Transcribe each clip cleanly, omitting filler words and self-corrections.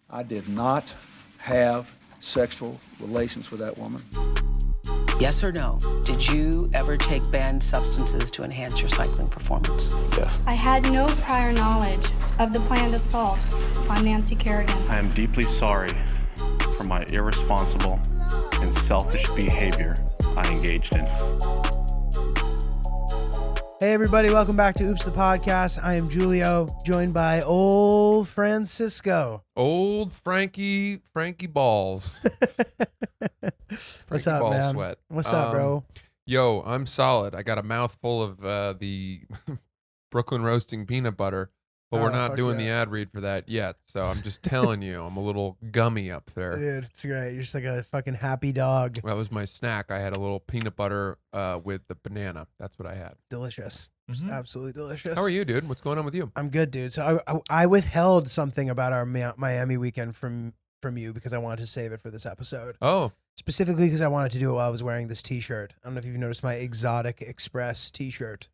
I did not have sexual relations with that woman. Yes or no? Did you ever take banned substances to enhance your cycling performance? Yes. I had no prior knowledge of the planned assault on Nancy Kerrigan. I am deeply sorry for my irresponsible and selfish behavior I engaged in. Hey everybody, welcome back to Oops the Podcast. I am Julio, joined by old Francisco. Old Frankie Balls. What's Frankie up, Ball man? Sweat. What's up, bro? Yo, I'm solid. I got a mouthful of the Brooklyn roasting peanut butter, but we're not doing the ad read for that yet. So I'm just telling you, I'm a little gummy up there. Dude, it's great. You're just like a fucking happy dog. That was my snack. I had a little peanut butter with the banana. That's what I had. Delicious. Just absolutely delicious. How are you, dude? What's going on with you? I'm good, dude. So I withheld something about our Miami weekend from you because I wanted to save it for this episode. Oh. Specifically because I wanted to do it while I was wearing this t-shirt. I don't know if you've noticed my Exotic Express t-shirt.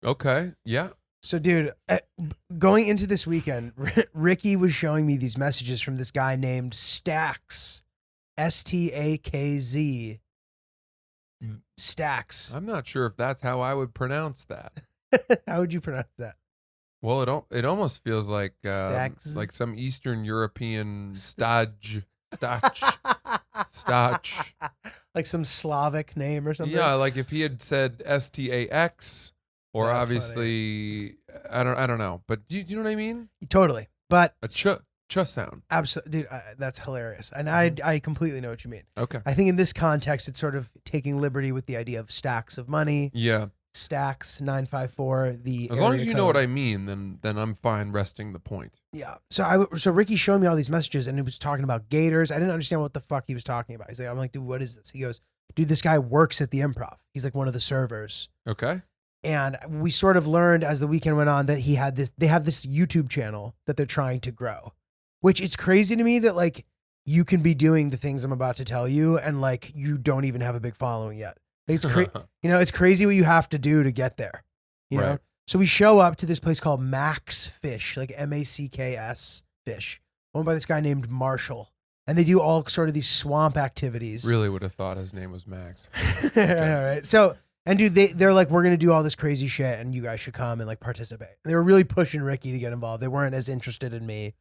Okay. Yeah. So, dude, going into this weekend, Ricky was showing me these messages from this guy named Stacks, Stakz. Stacks. I'm not sure if that's how I would pronounce that. How would you pronounce that? Well, it almost feels like Stacks? like some Eastern European stach. Like some Slavic name or something? Yeah, like if he had said Stax, or That's obviously I don't know, but do you know what I mean? Totally. But A ch sound. absolutely, dude, that's hilarious. And I completely know what you mean. Okay. I think in this context, it's sort of taking liberty with the idea of stacks of money. Yeah. Stacks 954. As long as you know what I mean, then I'm fine resting the point. Yeah. So Ricky showed me all these messages and he was talking about gators. I didn't understand what the fuck he was talking about. I'm like, dude, what is this? He goes, dude, this guy works at the Improv. He's like one of the servers. Okay. And we sort of learned as the weekend went on that they have this YouTube channel that they're trying to grow, which it's crazy to me that like you can be doing the things I'm about to tell you and like you don't even have a big following yet. Like, it's crazy what you have to do to get there, you know? Right. So we show up to this place called Max Fish, like Macks Fish, owned by this guy named Marshall. And they do all sort of these swamp activities. Really would have thought his name was Max. All right. So, and dude, they're like, we're going to do all this crazy shit and you guys should come and like participate. And they were really pushing Ricky to get involved. They weren't as interested in me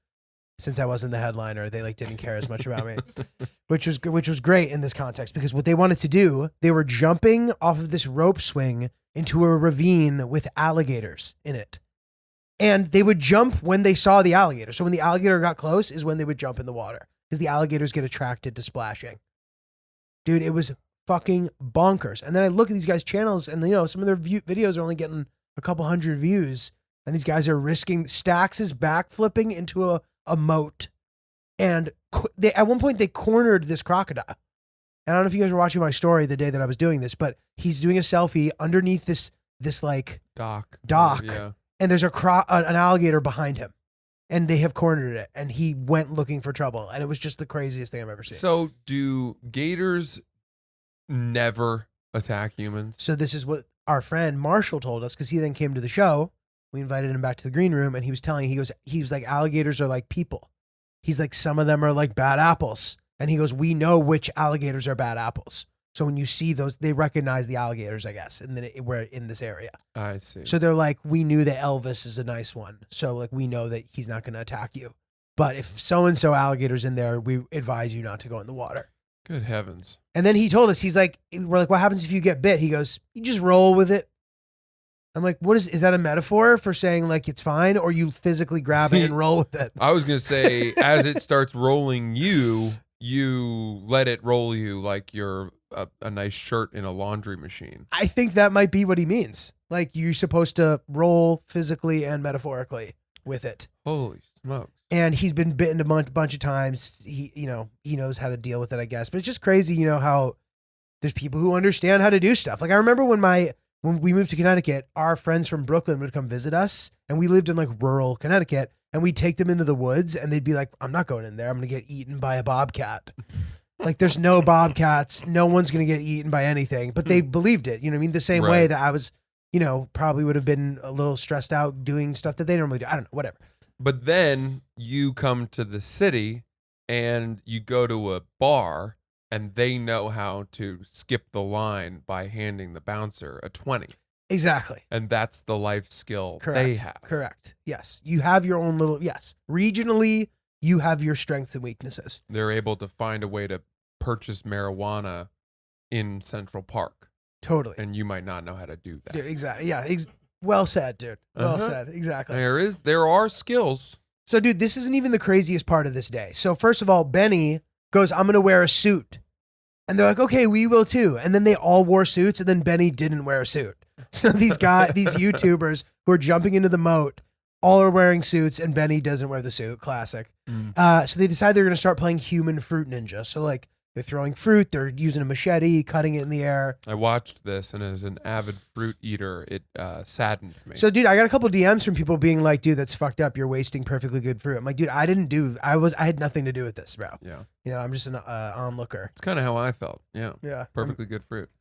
since I wasn't the headliner. They like didn't care as much about me, which was great in this context because what they wanted to do, they were jumping off of this rope swing into a ravine with alligators in it. And they would jump when they saw the alligator. So when the alligator got close is when they would jump in the water because the alligators get attracted to splashing. Dude, it was fucking bonkers. And then I look at these guys' channels and, you know, some of their videos are only getting a couple hundred views. And these guys are risking Stacks is backflipping into a moat. And at one point they cornered this crocodile. And I don't know if you guys were watching my story the day that I was doing this, but he's doing a selfie underneath this like dock. Yeah. And there's an alligator behind him. And they have cornered it. And he went looking for trouble. And it was just the craziest thing I've ever seen. So do gators never attack humans? So this is what our friend Marshall told us because he then came to the show. We invited him back to the green room and he was like, alligators are like people. He's like, some of them are like bad apples. And he goes, we know which alligators are bad apples. So when you see those, they recognize the alligators, I guess. And then we're in this area. I see. So they're like, we knew that Elvis is a nice one. So like, we know that he's not going to attack you. But if so-and-so alligator's in there, we advise you not to go in the water. Good heavens. And then he told us, we're like, what happens if you get bit? He goes, you just roll with it. I'm like, is that a metaphor for saying like it's fine or you physically grab it and roll with it? I was going to say, as it starts rolling you let it roll you like you're a nice shirt in a laundry machine. I think that might be what he means. Like you're supposed to roll physically and metaphorically with it. Holy smokes. And he's been bitten a bunch of times. He knows how to deal with it, I guess. But it's just crazy, you know, how there's people who understand how to do stuff. Like I remember when we moved to Connecticut, our friends from Brooklyn would come visit us and we lived in like rural Connecticut and we'd take them into the woods and they'd be like, I'm not going in there. I'm going to get eaten by a bobcat. Like there's no bobcats. No one's going to get eaten by anything, but they believed it. You know what I mean? The same way that I was, you know, probably would have been a little stressed out doing stuff that they normally do. I don't know, whatever. But then you come to the city and you go to a bar and they know how to skip the line by handing the bouncer a 20. Exactly. And that's the life skill Correct. they have. Correct. Yes. You have your own little, yes. Regionally, you have your strengths and weaknesses. They're able to find a way to purchase marijuana in Central Park. Totally. And you might not know how to do that. Dude, exactly. Yeah. Well said, dude. Well said. Exactly. There are skills. So, dude, this isn't even the craziest part of this day. So, first of all, Benny goes, I'm going to wear a suit. And they're like, okay, we will too. And then they all wore suits, and then Benny didn't wear a suit. So these YouTubers who are jumping into the moat, all are wearing suits, and Benny doesn't wear the suit. Classic. So they decide they're going to start playing Human Fruit Ninja. So like they're throwing fruit, they're using a machete, cutting it in the air. I watched this, and as an avid fruit eater, it saddened me. So, dude, I got a couple DMs from people being like, dude, that's fucked up. You're wasting perfectly good fruit. I'm like, dude, I had nothing to do with this, bro. Yeah. You know, I'm just an onlooker. It's kind of how I felt. Yeah. Yeah. Perfectly good fruit.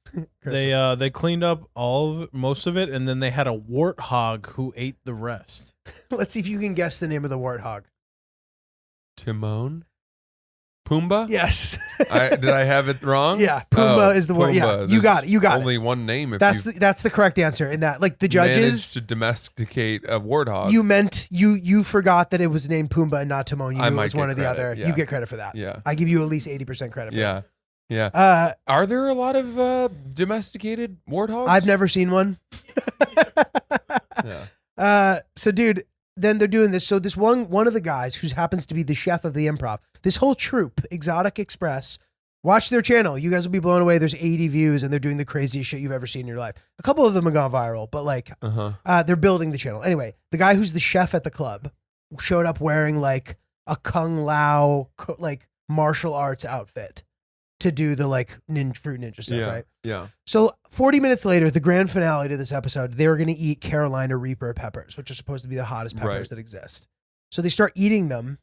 They cleaned up most of it, and then they had a warthog who ate the rest. Let's see if you can guess the name of the warthog. Timon? Pumbaa? Yes. Did I have it wrong? Yeah, Pumbaa is the word. Yeah, Pumbaa. you got it. You got only it. one name. If That's the correct answer. In that, like the judges managed to domesticate a warthog. You forgot that it was named Pumbaa and not Timon. You knew it was one or the other. Yeah. You get credit for that. Yeah. I give you at least 80% credit for that. Yeah. Are there a lot of domesticated warthogs? I've never seen one. Yeah. So, dude, then they're doing this. So this one of the guys who happens to be the chef of the improv, this whole troupe, Exotic Express, watch their channel. You guys will be blown away. There's 80 views, and they're doing the craziest shit you've ever seen in your life. A couple of them have gone viral, but like, they're building the channel. Anyway, the guy who's the chef at the club showed up wearing like a Kung Lao, like martial arts outfit to do the like fruit ninja stuff, right? Yeah. So 40 minutes later, the grand finale to this episode, they're going to eat Carolina Reaper peppers, which are supposed to be the hottest peppers that exist. So they start eating them,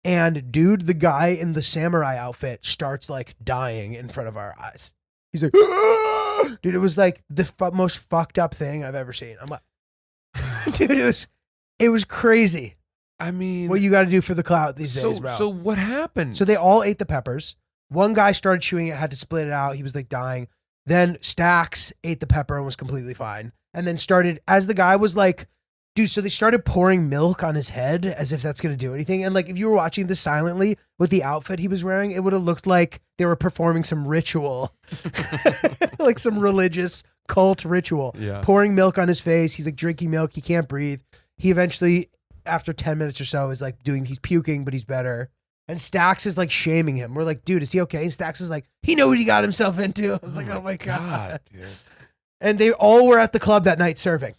and dude, the guy in the samurai outfit starts like dying in front of our eyes. He's like, "Ah!" Dude, it was like the most fucked up thing I've ever seen. I'm like, dude, it was crazy. I mean, what you got to do for the clout these days, bro. So what happened? So they all ate the peppers. One guy started chewing it, had to split it out. He was like dying. Then Stax ate the pepper and was completely fine. And then as the guy was like, dude, so they started pouring milk on his head as if that's going to do anything. And like, if you were watching this silently with the outfit he was wearing, it would have looked like they were performing some ritual, like some religious cult ritual. Yeah. Pouring milk on his face. He's like drinking milk. He can't breathe. He eventually, after 10 minutes or so, is like he's puking, but he's better. And Stax is like shaming him. We're like, dude, is he okay? And Stax is like, he knew what he got himself into. I was like, oh my God. Dude. And they all were at the club that night serving.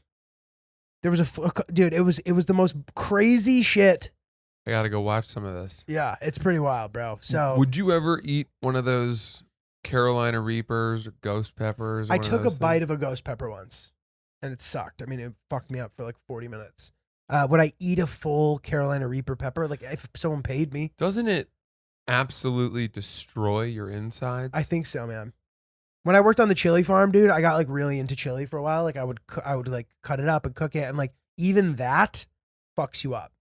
There was dude, it was the most crazy shit. I got to go watch some of this. Yeah, it's pretty wild, bro. So would you ever eat one of those Carolina Reapers or ghost peppers? I took a bite of a ghost pepper once, and it sucked. I mean, it fucked me up for like 40 minutes. Would I eat a full Carolina Reaper pepper? Like if someone paid me? Doesn't it absolutely destroy your insides? I think so, man. When I worked on the chili farm, dude, I got like really into chili for a while. Like I would like cut it up and cook it, and like even that fucks you up.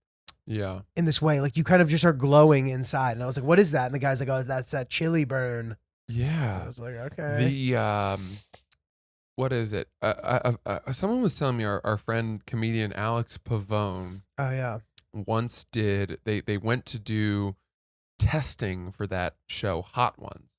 Yeah. In this way, like you kind of just are glowing inside. And I was like, "What is that?" And the guy's like, "Oh, that's that chili burn." Yeah. I was like, "Okay." The what is it? Someone was telling me our friend comedian Alex Pavone. Oh yeah. Once did they went to do testing for that show Hot Ones.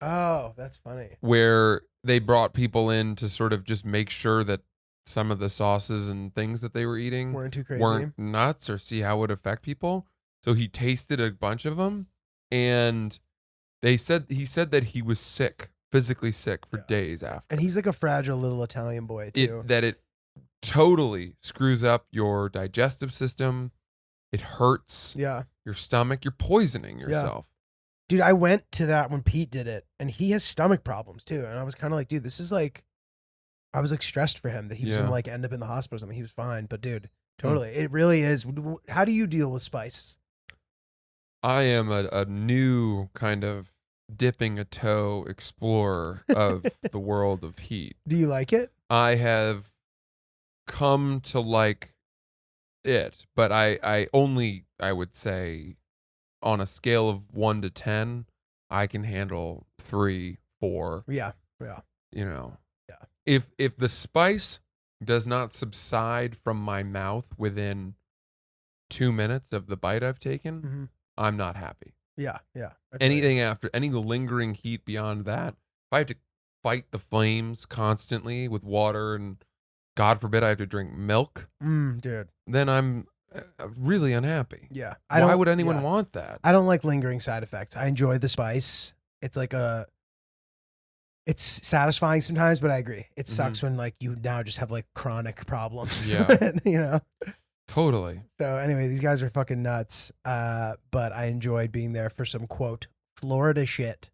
Oh, that's funny. Where they brought people in to sort of just make sure that some of the sauces and things that they were eating weren't too crazy, weren't nuts, or see how it would affect people. So he tasted a bunch of them, and he said that he was sick, physically sick for days after. And he's like a fragile little Italian boy too. It totally screws up your digestive system. It hurts your stomach. You're poisoning yourself. Dude, I went to that when Pete did it, and he has stomach problems too. And I was kind of like, dude, this is like, I was like stressed for him that he was gonna like end up in the hospital or something. He was fine, but dude, totally, it really is. How do you deal with spice? I am a new kind of dipping a toe explorer of the world of heat. Do you like it? I have come to like it, but I would say on a scale of 1 to 10, I can handle 3, 4. Yeah. You know. Yeah. If the spice does not subside from my mouth within 2 minutes of the bite I've taken, Mm-hmm. I'm not happy. Yeah. I feel Anything after any lingering heat beyond that, if I have to fight the flames constantly with water and God forbid I have to drink milk, dude. then I'm really unhappy. Yeah. Why would anyone want that? I don't like lingering side effects. I enjoy the spice. It's like it's satisfying sometimes, but I agree. It sucks when like you now just have like chronic problems. Yeah. You know? Totally. So anyway, these guys are fucking nuts. But I enjoyed being there for some quote Florida shit.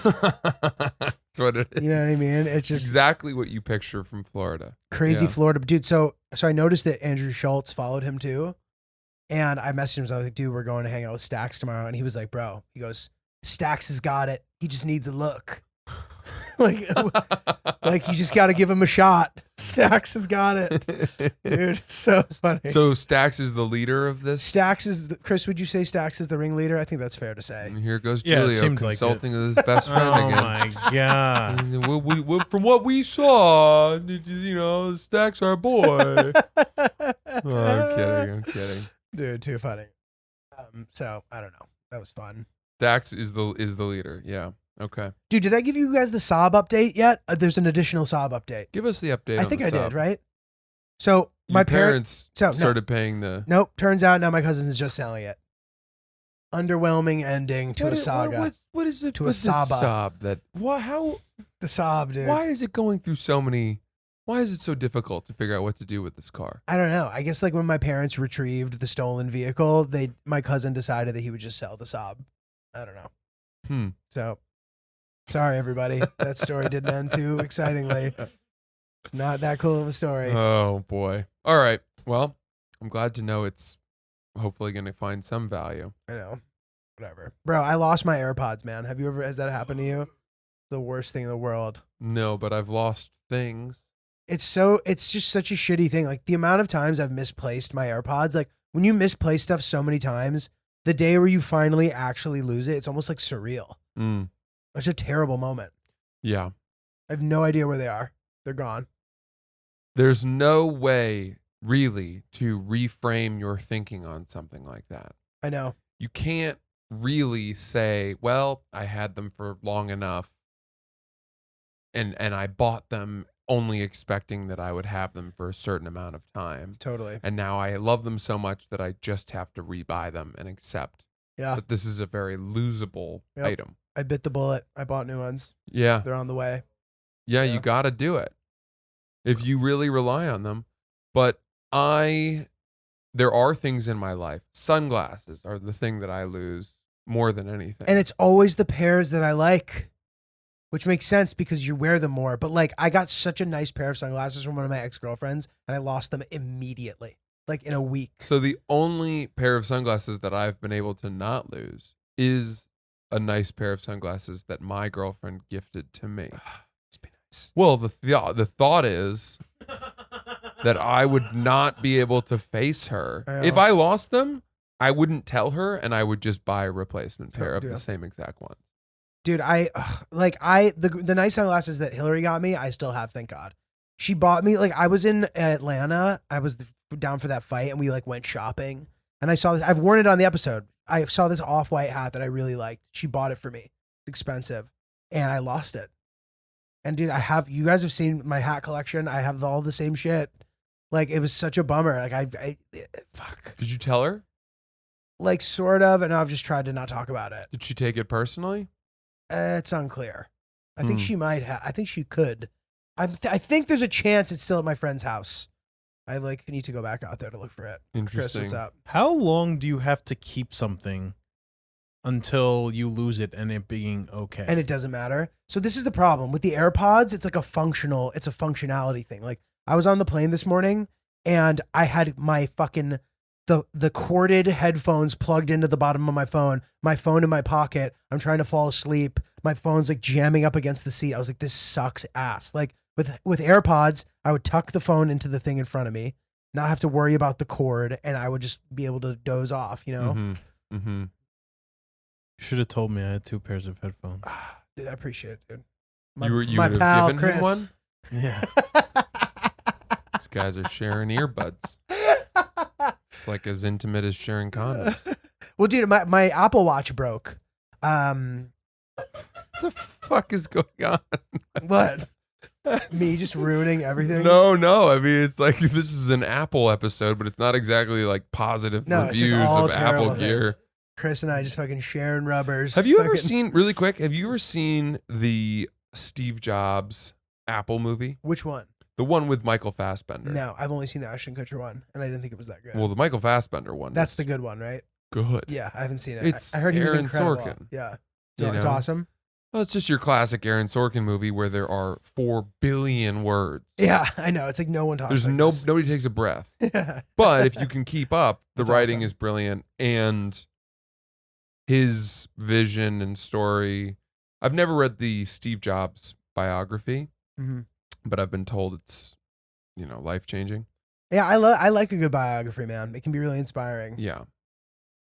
That's what it is. You know what I mean? It's just exactly what you picture from Florida. crazy Yeah. Florida. Dude, so I noticed that Andrew Schultz followed him too. And I messaged him. I was like, dude, we're going to hang out with Stax tomorrow. And he was like, bro, he goes, Stax has got it. He just needs a look. like you just got to give him a shot. Stax has got it. Dude, so funny. So Stax is the leader of this? Stax is, Chris, would you say Stax is the ringleader? I think that's fair to say. And here goes Yeah, it Julio seemed like consulting with his best friend Oh again. my god. From what we saw, you know, Stack's our boy. I'm kidding. Dude, too funny. So I don't know. That was fun. Stax is the leader. Yeah. Okay. Dude, did I give you guys the saab update yet? There's an additional saab update. Give us the update. I on think the I sub. did, right? So Your my parents so, no. started paying the. Nope. Turns out now my cousin is just selling it. Underwhelming ending to a saga. What is it? To a with this saba. Saab that? How? The saab, dude. Why is it going through so many? Why is it so difficult to figure out what to do with this car? I don't know. I guess like when my parents retrieved the stolen vehicle, my cousin decided that he would just sell the saab. I don't know. So, sorry everybody. That story didn't end too excitingly. It's not that cool of a story. Oh boy. All right. Well, I'm glad to know it's hopefully going to find some value. I know. Whatever. Bro, I lost my AirPods, man. Has that happened to you? The worst thing in the world. No, but I've lost things. It's just such a shitty thing. Like the amount of times I've misplaced my AirPods, like when you misplace stuff so many times, the day where you finally actually lose it, it's almost like surreal. It's a terrible moment. Yeah. I have no idea where they are. They're gone. There's no way really to reframe your thinking on something like that. I know. You can't really say, well, I had them for long enough and I bought them only expecting that I would have them for a certain amount of time. Totally. And now I love them so much that I just have to rebuy them and accept that this is a very losable item. I bit the bullet. I bought new ones. Yeah. They're on the way. Yeah, you got to do it if you really rely on them. But there are things in my life. Sunglasses are the thing that I lose more than anything. And it's always the pairs that I like, which makes sense because you wear them more. But like, I got such a nice pair of sunglasses from one of my ex-girlfriends and I lost them immediately, like in a week. So the only pair of sunglasses that I've been able to not lose is a nice pair of sunglasses that my girlfriend gifted to me. Must be nice. Well, the thought is that I would not be able to face her. If I lost them, I wouldn't tell her and I would just buy a replacement pair of the same exact ones. Dude, the nice sunglasses that Hillary got me, I still have, thank God. She bought me, like, I was in Atlanta. I was down for that fight and we like went shopping and I saw this. I've worn it on the episode. I saw this off-white hat that I really liked. She bought it for me. It's expensive. And I lost it. And dude, you guys have seen my hat collection. I have all the same shit. Like, it was such a bummer. Like, fuck. Did you tell her? Like, sort of, and I've just tried to not talk about it. Did she take it personally? It's unclear. I think she might have. I think she could. I think there's a chance it's still at my friend's house. I need to go back out there to look for it. Interesting. Chris, what's up? How long do you have to keep something until you lose it and it being okay? And it doesn't matter. So this is the problem with the AirPods. It's like it's a functionality thing. Like, I was on the plane this morning and I had my fucking the corded headphones plugged into the bottom of my phone in my pocket. I'm trying to fall asleep. My phone's like jamming up against the seat. I was like, this sucks ass. Like with AirPods, I would tuck the phone into the thing in front of me, not have to worry about the cord, and I would just be able to doze off, you know? Mm-hmm. You should have told me I had 2 pairs of headphones. Dude, I appreciate it, dude. You would my have pal, given him Chris. one? Yeah. These guys are sharing earbuds. It's like as intimate as sharing condoms. Well, dude, my Apple Watch broke. What the fuck is going on? What? Me just ruining everything? No. I mean, it's like this is an Apple episode, but it's not exactly like positive No, it's just reviews all of terrible Apple things. gear. Chris and I just fucking sharing rubbers. Have you ever Fucking- seen, really quick, have you ever seen the Steve Jobs Apple movie? Which one? The one with Michael Fassbender. No, I've only seen the Ashton Kutcher one, and I didn't think it was that good. Well, the Michael Fassbender one. That's is the good one, right? good. Yeah, I haven't seen it. It's I heard he was Aaron incredible. Sorkin. Yeah, You so it's know? awesome. Well, it's just your classic Aaron Sorkin movie where there are 4 billion words. Yeah, I know. It's like no one talks. There's like nobody takes a breath. this. But if you can keep up, the That's writing awesome. is brilliant and his vision and story. I've never read the Steve Jobs biography, Mhm. but I've been told it's, life-changing. Yeah, I like a good biography, man. It can be really inspiring. Yeah.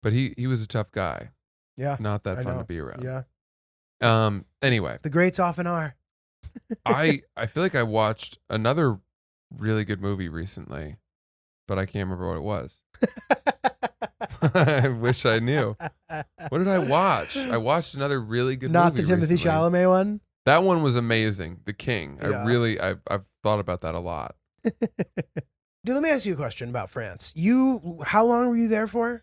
But he was a tough guy. Yeah, Not that I fun know. to be around. Yeah, Anyway, the greats often are. I feel like I watched another really good movie recently, but I can't remember what it was. I wish I knew. What did I watch? I watched anher really good Not movie the Timothy recently. Chalamet one. That one was amazing. The King. Yeah. I've thought about that a lot. Dude, let me ask you a question about France. How long were you there for?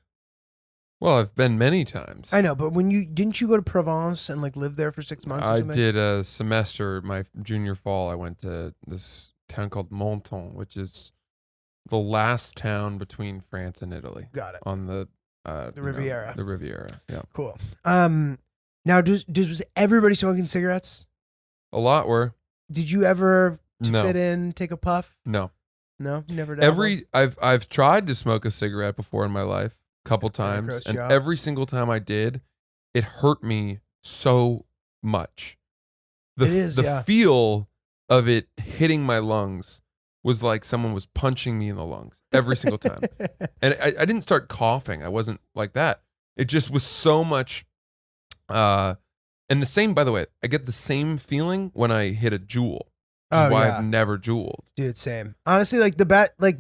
Well, I've been many times. I know, but didn't you go to Provence and like live there for 6 months? Or I something? did a semester, my junior fall. I went to this town called Menton, which is the last town between France and Italy Got it. on the Riviera. The Riviera. Yeah. Cool. Now was everybody smoking cigarettes? A lot were. Did you ever No. fit in, take a puff? No. No, you never. dabbled? I've tried to smoke a cigarette before in my life, a couple times, gross and you out. every single time I did, it hurt me so much. It is, the yeah. feel of it hitting my lungs was like someone was punching me in the lungs every single time. And I didn't start coughing. I wasn't like that. It just was so much. And the same, by the way, I get the same feeling when I hit a jewel. Which is why yeah. I've never jeweled. Dude, same. Honestly, like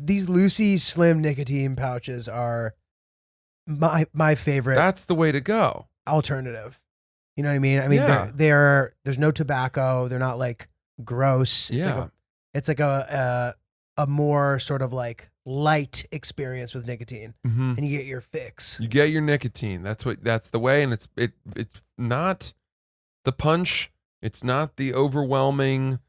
these Lucy Slim nicotine pouches are my favorite That's the way to go. alternative. You know what I mean? I mean, Yeah. there's no tobacco. They're not like gross. It's like a more sort of like light experience with nicotine, Mm-hmm. and you get your fix. You get your nicotine. That's the way, and it's not the punch. It's not the overwhelming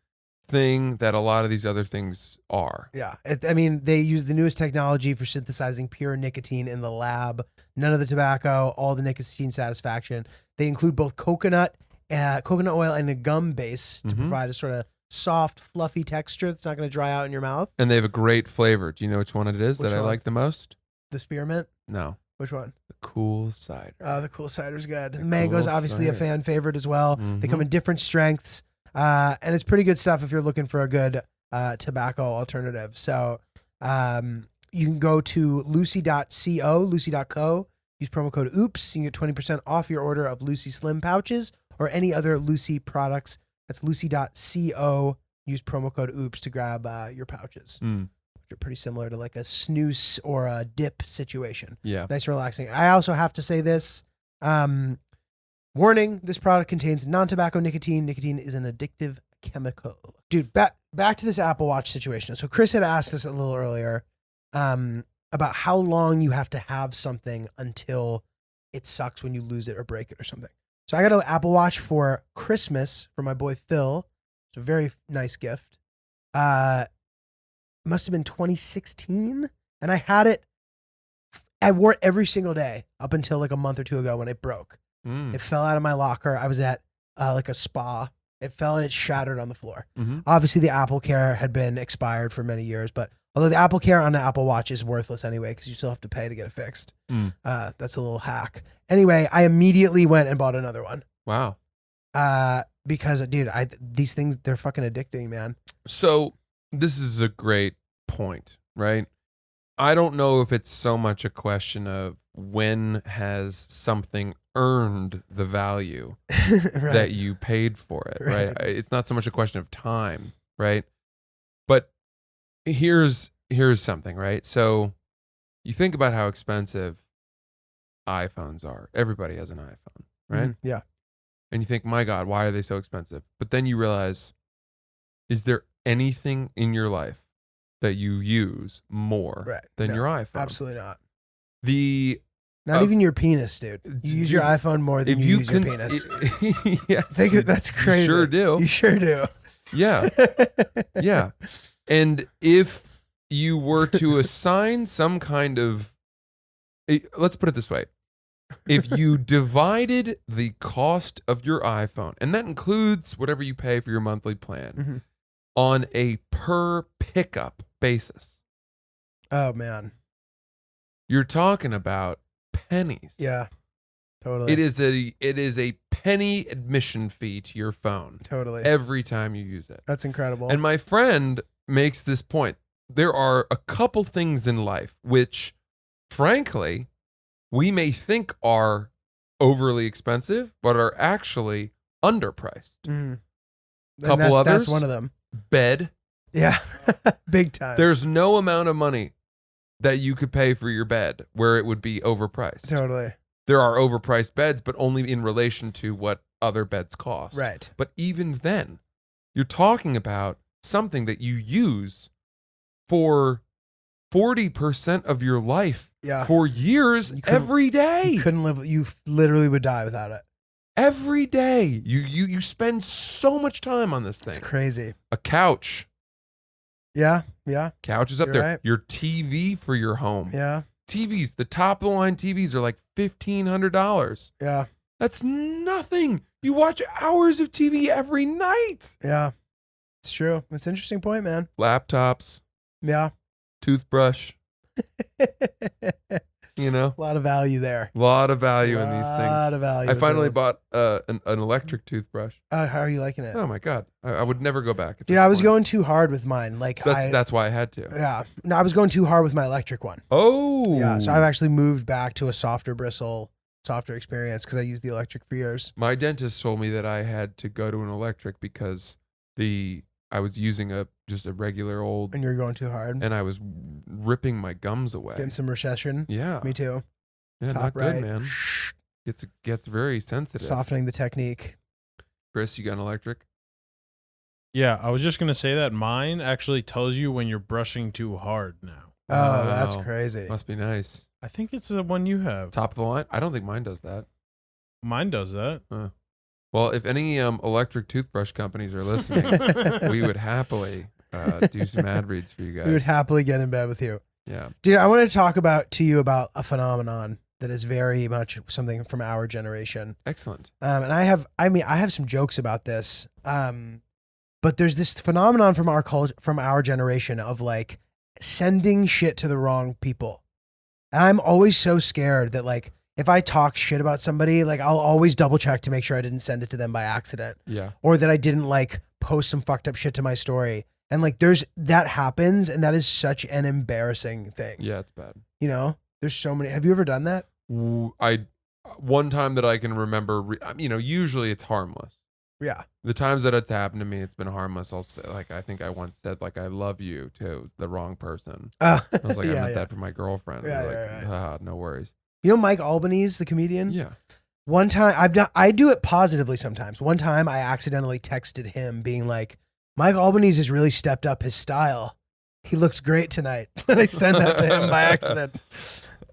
thing that a lot of these other things are. Yeah. I mean, they use the newest technology for synthesizing pure nicotine in the lab. None of the tobacco, all the nicotine satisfaction. They include both coconut oil and a gum base to Mhm. provide a sort of soft, fluffy texture that's not going to dry out in your mouth. And they have a great flavor. Do you know which one it is Which that I one? like the most? The spearmint. No, Which one? the Cool Cider. Oh, the cool cider's good. The The mango's Cool obviously a Cider. fan favorite as well. They come Mhm. in different strengths, and it's pretty good stuff if you're looking for a good tobacco alternative. So you can go to lucy.co, use promo code OOPS. You can get 20% off your order of Lucy Slim pouches or any other Lucy products. That's lucy.co. Use promo code OOPS to grab your pouches, Mm, which are pretty similar to like a snooze or a dip situation. yeah. Nice and relaxing. I also have to say this. Warning, this product contains non-tobacco nicotine. Nicotine is an addictive chemical. Dude, back to this Apple Watch situation. So Chris had asked us a little earlier about how long you have to have something until it sucks when you lose it or break it or something. So I got an Apple Watch for Christmas for my boy Phil. It's a very nice gift. Must have been 2016. And I had it. I wore it every single day up until like a month or two ago when it broke. Mm, It fell out of my locker. I was at like a spa. It fell and it shattered on the floor. mhm. Obviously, the Apple Care had been expired for many years, but although the Apple Care on the Apple Watch is worthless anyway because you still have to pay to get it fixed. Mm. That's a little hack. Anyway, I immediately went and bought another one Wow. because, dude, these things, they're fucking addicting, man. So this is a great point, right? I don't know if it's so much a question of when has something earned the value Right. that you paid for it, right? Right. It's not so much a question of time, right? But here's something, right? So you think about how expensive iPhones are. Everybody has an iPhone, right? Mhm. Yeah. And you think, my God, why are they so expensive? But then you realize, is there anything in your life that you use more Right. than No, your iPhone? Absolutely not. Not Even your penis, dude. You use your iPhone more than you use your penis. Yes, That's crazy. You sure do. You sure do. Yeah. Yeah. And if you were to assign some kind of, let's put it this way. If you divided the cost of your iPhone, and that includes whatever you pay for your monthly plan, Mhm. on a per pickup basis, Oh man. you're talking about pennies. Yeah. Totally. It is a penny admission fee to your phone Totally. every time you use it. That's incredible. And my friend makes this point. There are a couple things in life which, frankly, we may think are overly expensive, but are actually underpriced. Mhm. And Couple others. That's one of them. Bed. Yeah. Big time. There's no amount of money that you could pay for your bed where it would be overpriced. Totally. There are overpriced beds, but only in relation to what other beds cost. Right. But even then, you're talking about something that you use for 40% of your life Yeah. for years, You couldn't- every day. You couldn't live. You literally would die without it. Every day. You spend so much time on this It's thing. crazy. A couch. Yeah. Yeah. Couch is up You're there. right. Your TV for your home. Yeah. TVs, the top of the line TVs are like $1,500. Yeah. That's nothing. You watch hours of TV every night. Yeah. It's true. It's an interesting point, man. Laptops, Yeah. toothbrush, you know, A lot of value there. a lot of value in these A things. lot of value. I finally bought an electric toothbrush. How are you liking it? Oh my God. I would never go back. At Dude, this I was point. going too hard with mine. Like So that's why I had to. yeah. No, I was going too hard with my electric one. Oh. Yeah. So I've actually moved back to a softer bristle, softer experience because I used the electric for years. My dentist told me that I had to go to an electric because I was using just a regular old, And you're going too hard. and I was ripping my gums away. Getting some recession. Yeah. Me too. Yeah, Top not right. good, man. Gets very sensitive. Softening the technique. Chris, you got an electric? Yeah, I was just gonna say that mine actually tells you when you're brushing too hard now. Oh, that's Wow. crazy. Must be nice. I think it's the one you have. Top of the line? I don't think mine does that. Mine does that. Well, if any electric toothbrush companies are listening, we would happily do some ad reads for you guys. We would happily get in bed with you. Yeah. Dude, I want to talk to you about a phenomenon that is very much something from our generation. Excellent. And I have some jokes about this. But there's this phenomenon from our culture, from our generation of like sending shit to the wrong people. And I'm always so scared that like if I talk shit about somebody, like I'll always double check to make sure I didn't send it to them by accident Yeah. or that I didn't like post some fucked up shit to my story. And like that happens, and that is such an embarrassing thing. Yeah, it's bad. You know, there's so many. Have you ever done that? One time that I can remember, usually it's harmless. Yeah. The times that it's happened to me, it's been harmless. I'll say, like, I think I once said, like, I love you to the wrong person. I was like, I meant that for my girlfriend. Yeah, Like, right. No worries. You know Mike Albanese, the comedian? Yeah. One time I do it positively sometimes. One time I accidentally texted him being like, Mike Albanese has really stepped up his style. He looked great tonight. And I sent that to him by accident.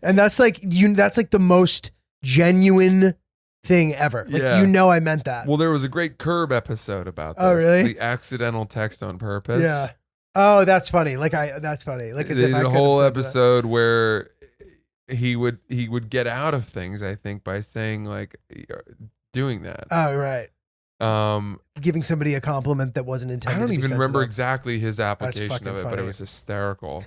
And that's like the most genuine thing ever. Like, Yeah. I meant that. Well, there was a great Curb episode about this. Oh, really? The accidental text on purpose. Yeah. Oh, that's funny. That's funny. Like, as They if I did a could have whole said that. episode where he would get out of things, I think, by saying, like, doing that. Oh, right. Giving somebody a compliment that wasn't I intended don't to be even sent to remember them. exactly his application fucking of it, but funny. it was hysterical.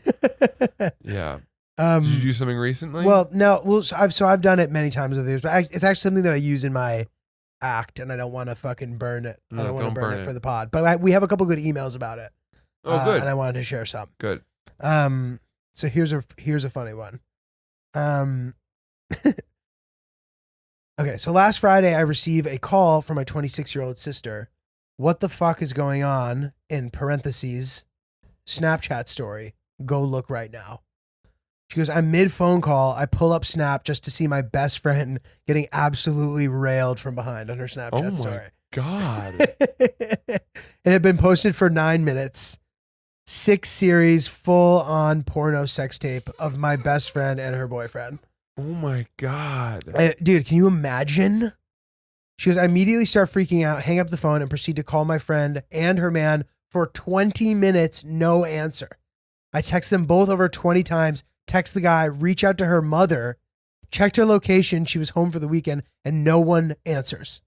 Yeah. Did you do something recently? Well, no. Well, I've done it many times with yours, but it's actually something that I use in my act, and I don't want to fucking burn it. I No, don't want to don't burn burn it it. for the pod. But we have a couple good emails about it. Oh, good. And I wanted to share some. Good. So here's a funny one. Okay, so last Friday I received a call from my 26-year-old sister. What the fuck is going on? In parentheses, Snapchat story. Go look right now. She goes, I'm mid phone call. I pull up Snap just to see my best friend getting absolutely railed from behind on her Snapchat Oh my story. God. It had been posted for 9 minutes. 6 series, full on porno sex tape of my best friend and her boyfriend. Oh my God. Dude, can you imagine? She goes, I immediately start freaking out, hang up the phone, and proceed to call my friend and her man for 20 minutes, no answer. I text them both over 20 times, text the guy, reach out to her mother, checked her location, she was home for the weekend, and no one answers.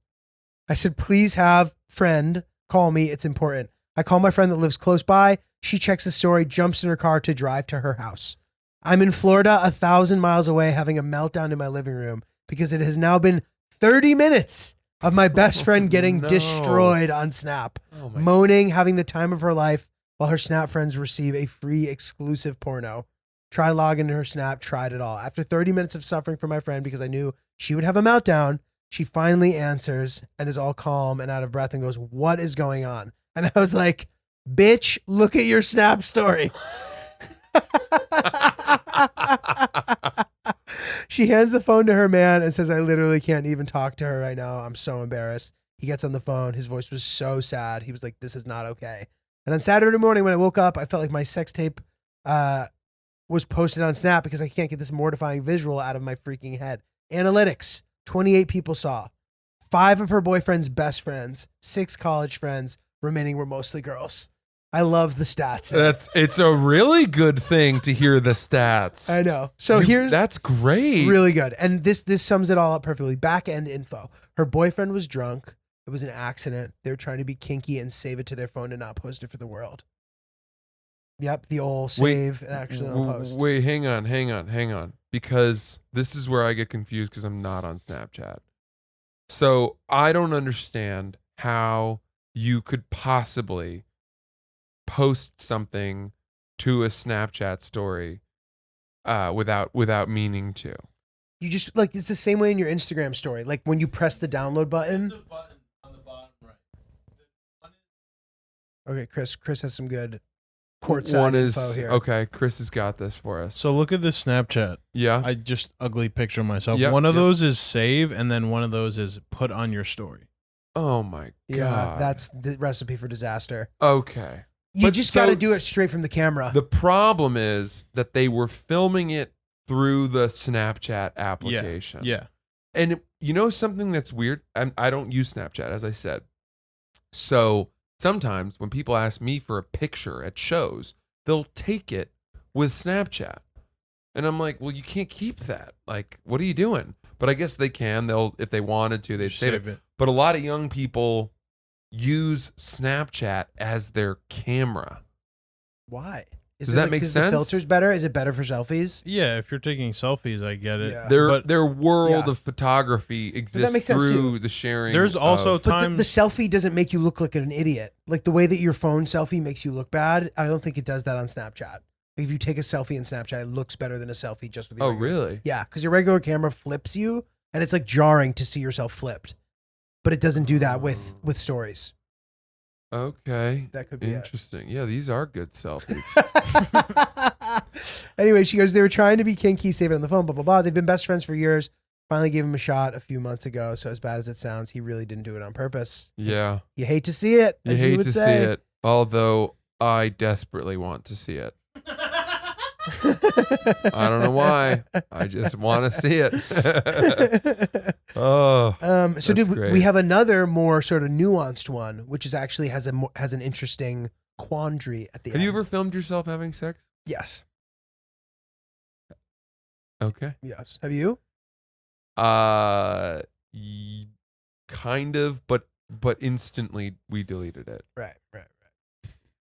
I said, please have friend call me, it's important. I call my friend that lives close by, she checks the story, jumps in her car to drive to her house. I'm in Florida, 1,000 miles away, having a meltdown in my living room because it has now been 30 minutes of my best friend getting No. destroyed on Snap, Oh my moaning, having the time of her life while her Snap friends receive a free exclusive porno. Try logging into her Snap, tried it all. After 30 minutes of suffering for my friend because I knew she would have a meltdown, she finally answers and is all calm and out of breath and goes, what is going on? And I was like, bitch, look at your Snap story. She hands the phone to her man and says, I literally can't even talk to her right now. I'm so embarrassed. He gets on the phone. His voice was so sad. He was like, this is not okay. And on Saturday morning when I woke up, I felt like my sex tape was posted on Snap because I can't get this mortifying visual out of my freaking head. Analytics, 28 people saw. 5 of her boyfriend's best friends, 6 college friends, remaining were mostly girls. I love the stats. It's a really good thing to hear the stats. I know. So That's great. really good. And this sums it all up perfectly. Back end info. Her boyfriend was drunk. It was an accident. They were trying to be kinky and save it to their phone and not post it for the world. Yep, the old save and accidental post. Wait, hang on. Because this is where I get confused because I'm not on Snapchat. So I don't understand how you could possibly post something to a Snapchat story without meaning to. You just like it's the same way in your Instagram story. Like when you press the download button. The button on the bottom right. Okay, Chris has some good courtside One is info here. okay. Chris has got this for us. So look at this Snapchat. Yeah. I just ugly picture myself. Yep, One of yep. those is save, and then one of those is put on your story. Oh my Yeah, God. that's the recipe for disaster. okay. You But just so- got to do it straight from the camera. The problem is that they were filming it through the Snapchat application. Yeah. And you know something that's weird? I don't use Snapchat, as I said. So sometimes when people ask me for a picture at shows, they'll take it with Snapchat. And I'm like, well, you can't keep that. Like, what are you doing? But I guess they can. They'll, if they wanted to, they'd save it. But a lot of young people use Snapchat as their camera. Why? Does that make 'cause sense? The filter's better. Is it better for selfies? Yeah, if you're taking selfies, I get it. Yeah. Their world Yeah. of photography exists makes sense, through too. the sharing. There's also of, But times the selfie doesn't make you look like an idiot. Like the way that your phone selfie makes you look bad, I don't think it does that on Snapchat. Like if you take a selfie in Snapchat, it looks better than a selfie just with your oh, regular- really? Yeah, because your regular camera flips you, and it's like jarring to see yourself flipped. But it doesn't do that with stories. Okay. That could be it. Interesting. Yeah, these are good selfies. Anyway, she goes, they were trying to be kinky, save it on the phone, blah, blah, blah. They've been best friends for years. Finally gave him a shot a few months ago. So as bad as it sounds, he really didn't do it on purpose. Yeah. You hate to see it, You as hate you would to say. see it, although I desperately want to see it. I don't know why. I just want to see it. Oh. So That's dude, great. we have another more sort of nuanced one, which is actually has an interesting quandary at the Have end. you ever filmed yourself having sex? Yes. Okay. Yes. Have you? Kind of, but instantly we deleted it. Right.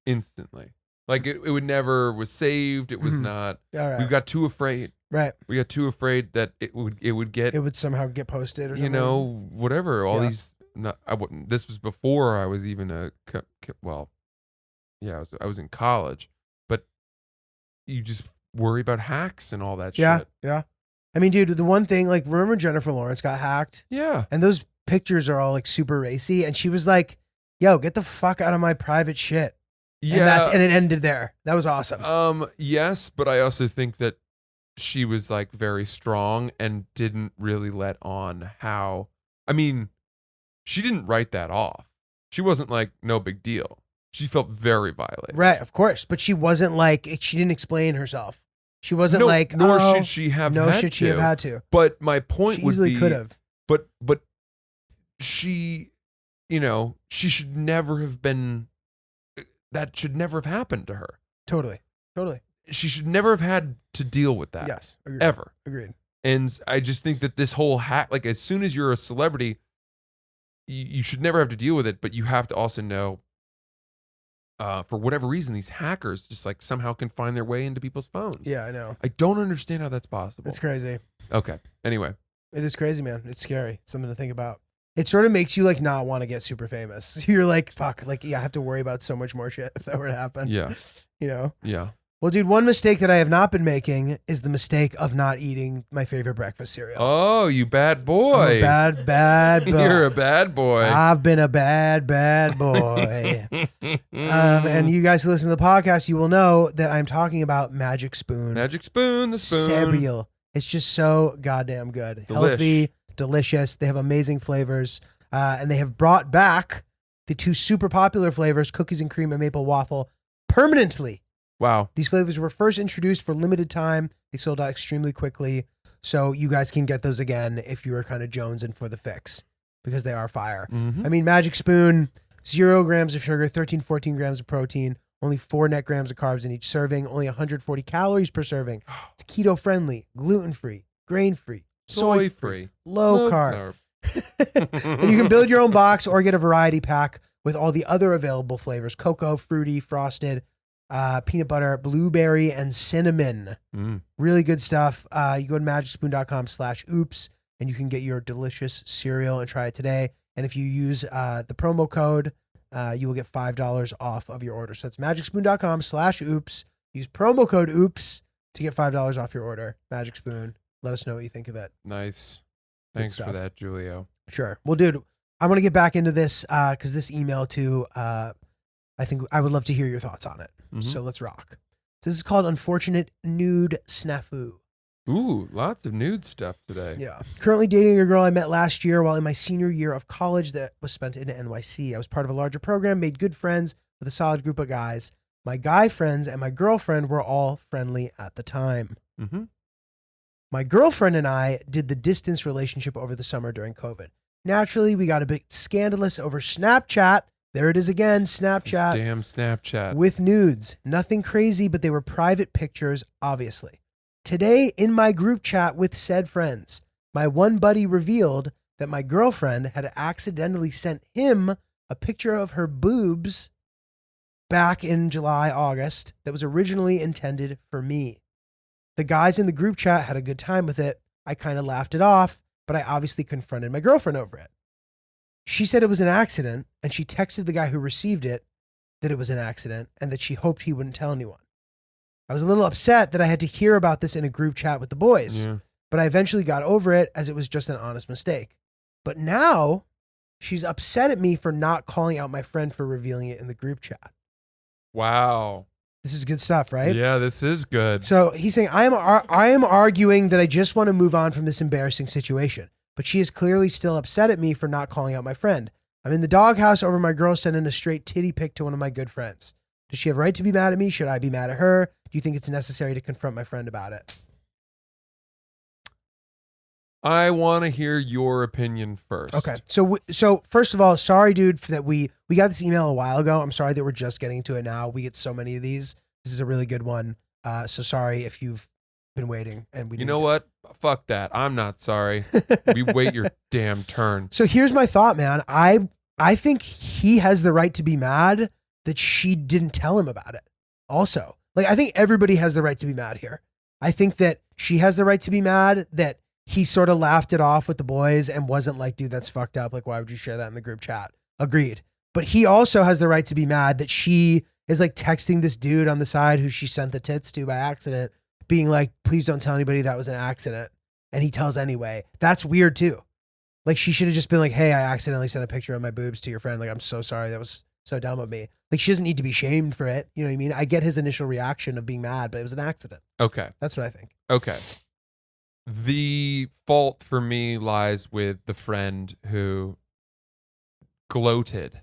Instantly. Like it would never was saved. It was Mhm. not. All right. We got too afraid. Right. We got too afraid that it would get It would somehow get posted or something. you know, whatever. All Yeah. these. Not, I wouldn't. This was before I was even well. Yeah, I was in college, but you just worry about hacks and all that Yeah. shit. Yeah. I mean, dude, the one thing, like, remember Jennifer Lawrence got hacked? Yeah. And those pictures are all like super racy. And she was like, yo, get the fuck out of my private shit. Yeah. And it ended there. That was awesome. Yes, but I also think that she was like very strong and didn't really let on how. I mean, she didn't write that off. She wasn't like, no big deal. She felt very violated. Right, of course. But she wasn't like, she didn't explain herself. She wasn't No, like, nor oh, should she have no, had should she to. have had to. But my point She would easily be, could have. But she, she should never have been. That should never have happened to her. Totally. She should never have had to deal with that. Yes. Agreed. Ever. Agreed. And I just think that this whole hack, like as soon as you're a celebrity, you should never have to deal with it. But you have to also know, for whatever reason, these hackers just like somehow can find their way into people's phones. Yeah, I know. I don't understand how that's possible. It's crazy. Okay. Anyway. It is crazy, man. It's scary. It's something to think about. It sort of makes you like not want to get super famous. You're like, fuck, like, yeah, I have to worry about so much more shit if that were to happen. Yeah. Yeah. Well, dude, one mistake that I have not been making is the mistake of not eating my favorite breakfast cereal. Oh, you bad I'm boy. a bad boy. You're a bad boy. I've been a bad boy. And you guys who listen to the podcast, you will know that I'm talking about Magic Spoon. Magic Spoon, the spoon. Cereal. It's just so goddamn good. Delish. Healthy, delicious. They have amazing flavors. And they have brought back the two super popular flavors, cookies and cream and maple waffle, permanently. Wow. These flavors were first introduced for limited time. They sold out extremely quickly. So you guys can get those again if you are kind of jonesing for the fix because they are fire. Mm-hmm. I mean, Magic Spoon, 0 grams of sugar, 14 grams of protein, only 4 net grams of carbs in each serving, only 140 calories per serving. It's keto friendly, gluten free, grain free, soy free, low carb. And you can build your own box or get a variety pack with all the other available flavors: cocoa, fruity, frosted, peanut butter, blueberry, and cinnamon. Really good stuff. You go to magicspoon.com/oops and you can get your delicious cereal and try it today. And if you use the promo code, you will get $5 off of your order. So that's magicspoon.com/oops. Use promo code oops to get $5 off your order. Magic Spoon. Let us know what you think of it. Nice. Good Thanks for stuff. that, Julio. Sure. Well, dude, I want to get back into this because this email too, I think I would love to hear your thoughts on it. Mhm. So let's rock. So this is called Unfortunate Nude Snafu. Ooh, lots of nude stuff today. Yeah. Currently dating a girl I met last year while in my senior year of college that was spent in NYC. I was part of a larger program, made good friends with a solid group of guys. My guy friends and my girlfriend were all friendly at the time. Mm-hmm. My girlfriend and I did the distance relationship over the summer during COVID. Naturally, we got a bit scandalous over Snapchat. There it is again, Snapchat. Damn Snapchat. With nudes. Nothing crazy, but they were private pictures, obviously. Today, in my group chat with said friends, my one buddy revealed that my girlfriend had accidentally sent him a picture of her boobs back in July, August, that was originally intended for me. The guys in the group chat had a good time with it. I kind of laughed it off, but I obviously confronted my girlfriend over it. She said it was an accident, and she texted the guy who received it that it was an accident and that she hoped he wouldn't tell anyone. I was a little upset that I had to hear about this in a group chat with the boys, Yeah. but I eventually got over it as it was just an honest mistake. But now she's upset at me for not calling out my friend for revealing it in the group chat. Wow. This is good stuff, right? Yeah, this is good. So he's saying, I am arguing that I just want to move on from this embarrassing situation, but she is clearly still upset at me for not calling out my friend. I'm in the doghouse over my girl sending a straight titty pic to one of my good friends. Does she have a right to be mad at me? Should I be mad at her? Do you think it's necessary to confront my friend about it? I want to hear your opinion first. Okay. So first of all, sorry, dude, that we got this email a while ago. I'm sorry that we're just getting to it now. We get so many of these. This is a really good one. So sorry if you've been waiting and we. You know what? Fuck that. I'm not sorry. We wait your damn turn. So here's my thought, man. I think he has the right to be mad that she didn't tell him about it. Also, like, I think everybody has the right to be mad here. I think that she has the right to be mad that he sort of laughed it off with the boys and wasn't like, dude, that's fucked up. Like, why would you share that in the group chat? Agreed. But he also has the right to be mad that she is like texting this dude on the side who she sent the tits to by accident, being like, please don't tell anybody that was an accident. and he tells anyway. That's weird too. Like she should have just been like, hey, I accidentally sent a picture of my boobs to your friend. Like, I'm so sorry. That was so dumb of me. Like she doesn't need to be shamed for it. You know what I mean? I get his initial reaction of being mad, but it was an accident. Okay. That's what I think. Okay. The fault for me lies with the friend who gloated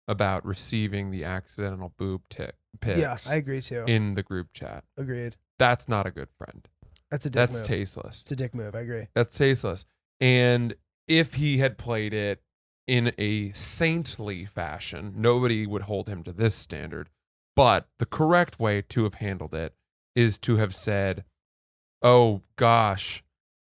about receiving the accidental boob pics Yeah, I agree too. in the group chat. Agreed. That's not a good friend. That's a dick That's move. tasteless. It's a dick move. I agree. That's tasteless. And if he had played it in a saintly fashion, nobody would hold him to this standard. But the correct way to have handled it is to have said, oh gosh,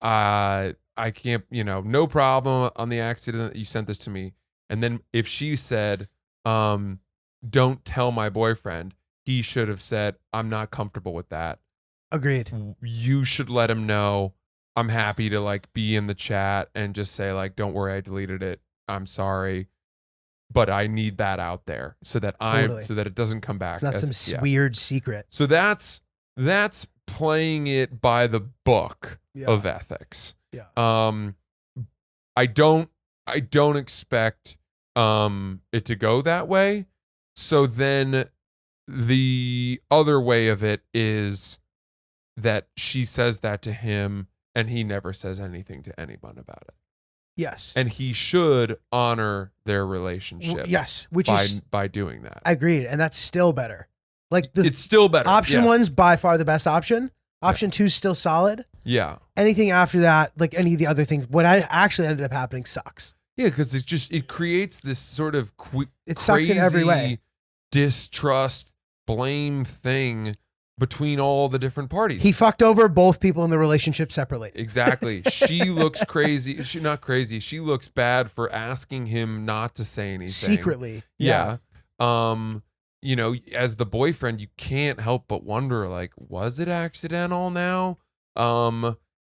I can't, no problem on the accident that you sent this to me. And then if she said, don't tell my boyfriend, he should have said, I'm not comfortable with that. Agreed. You should let him know. I'm happy to like be in the chat and just say like, don't worry, I deleted it. I'm sorry. But I need that out there so that Totally. so that it doesn't come back. It's not as- some yeah. weird secret. So that's playing it by the book Yeah. of ethics. Yeah. I don't expect it to go that way. So then the other way of it is that she says that to him and he never says anything to anyone about it. Yes. And he should honor their relationship Yes. Which is, by doing that. I agreed. And that's still better. Like It's still better. option yes. one's by far the best option. Option two's still solid. Yeah. Anything after that, like any of the other things, what I actually ended up happening sucks. Yeah, because it creates this sort of It sucks in every way. distrust, blame thing between all the different parties. He fucked over both people in the relationship separately. Exactly. She looks crazy. She not crazy. She looks bad for asking him not to say anything Secretly. Yeah. As the boyfriend, you can't help but wonder, like, was it accidental now?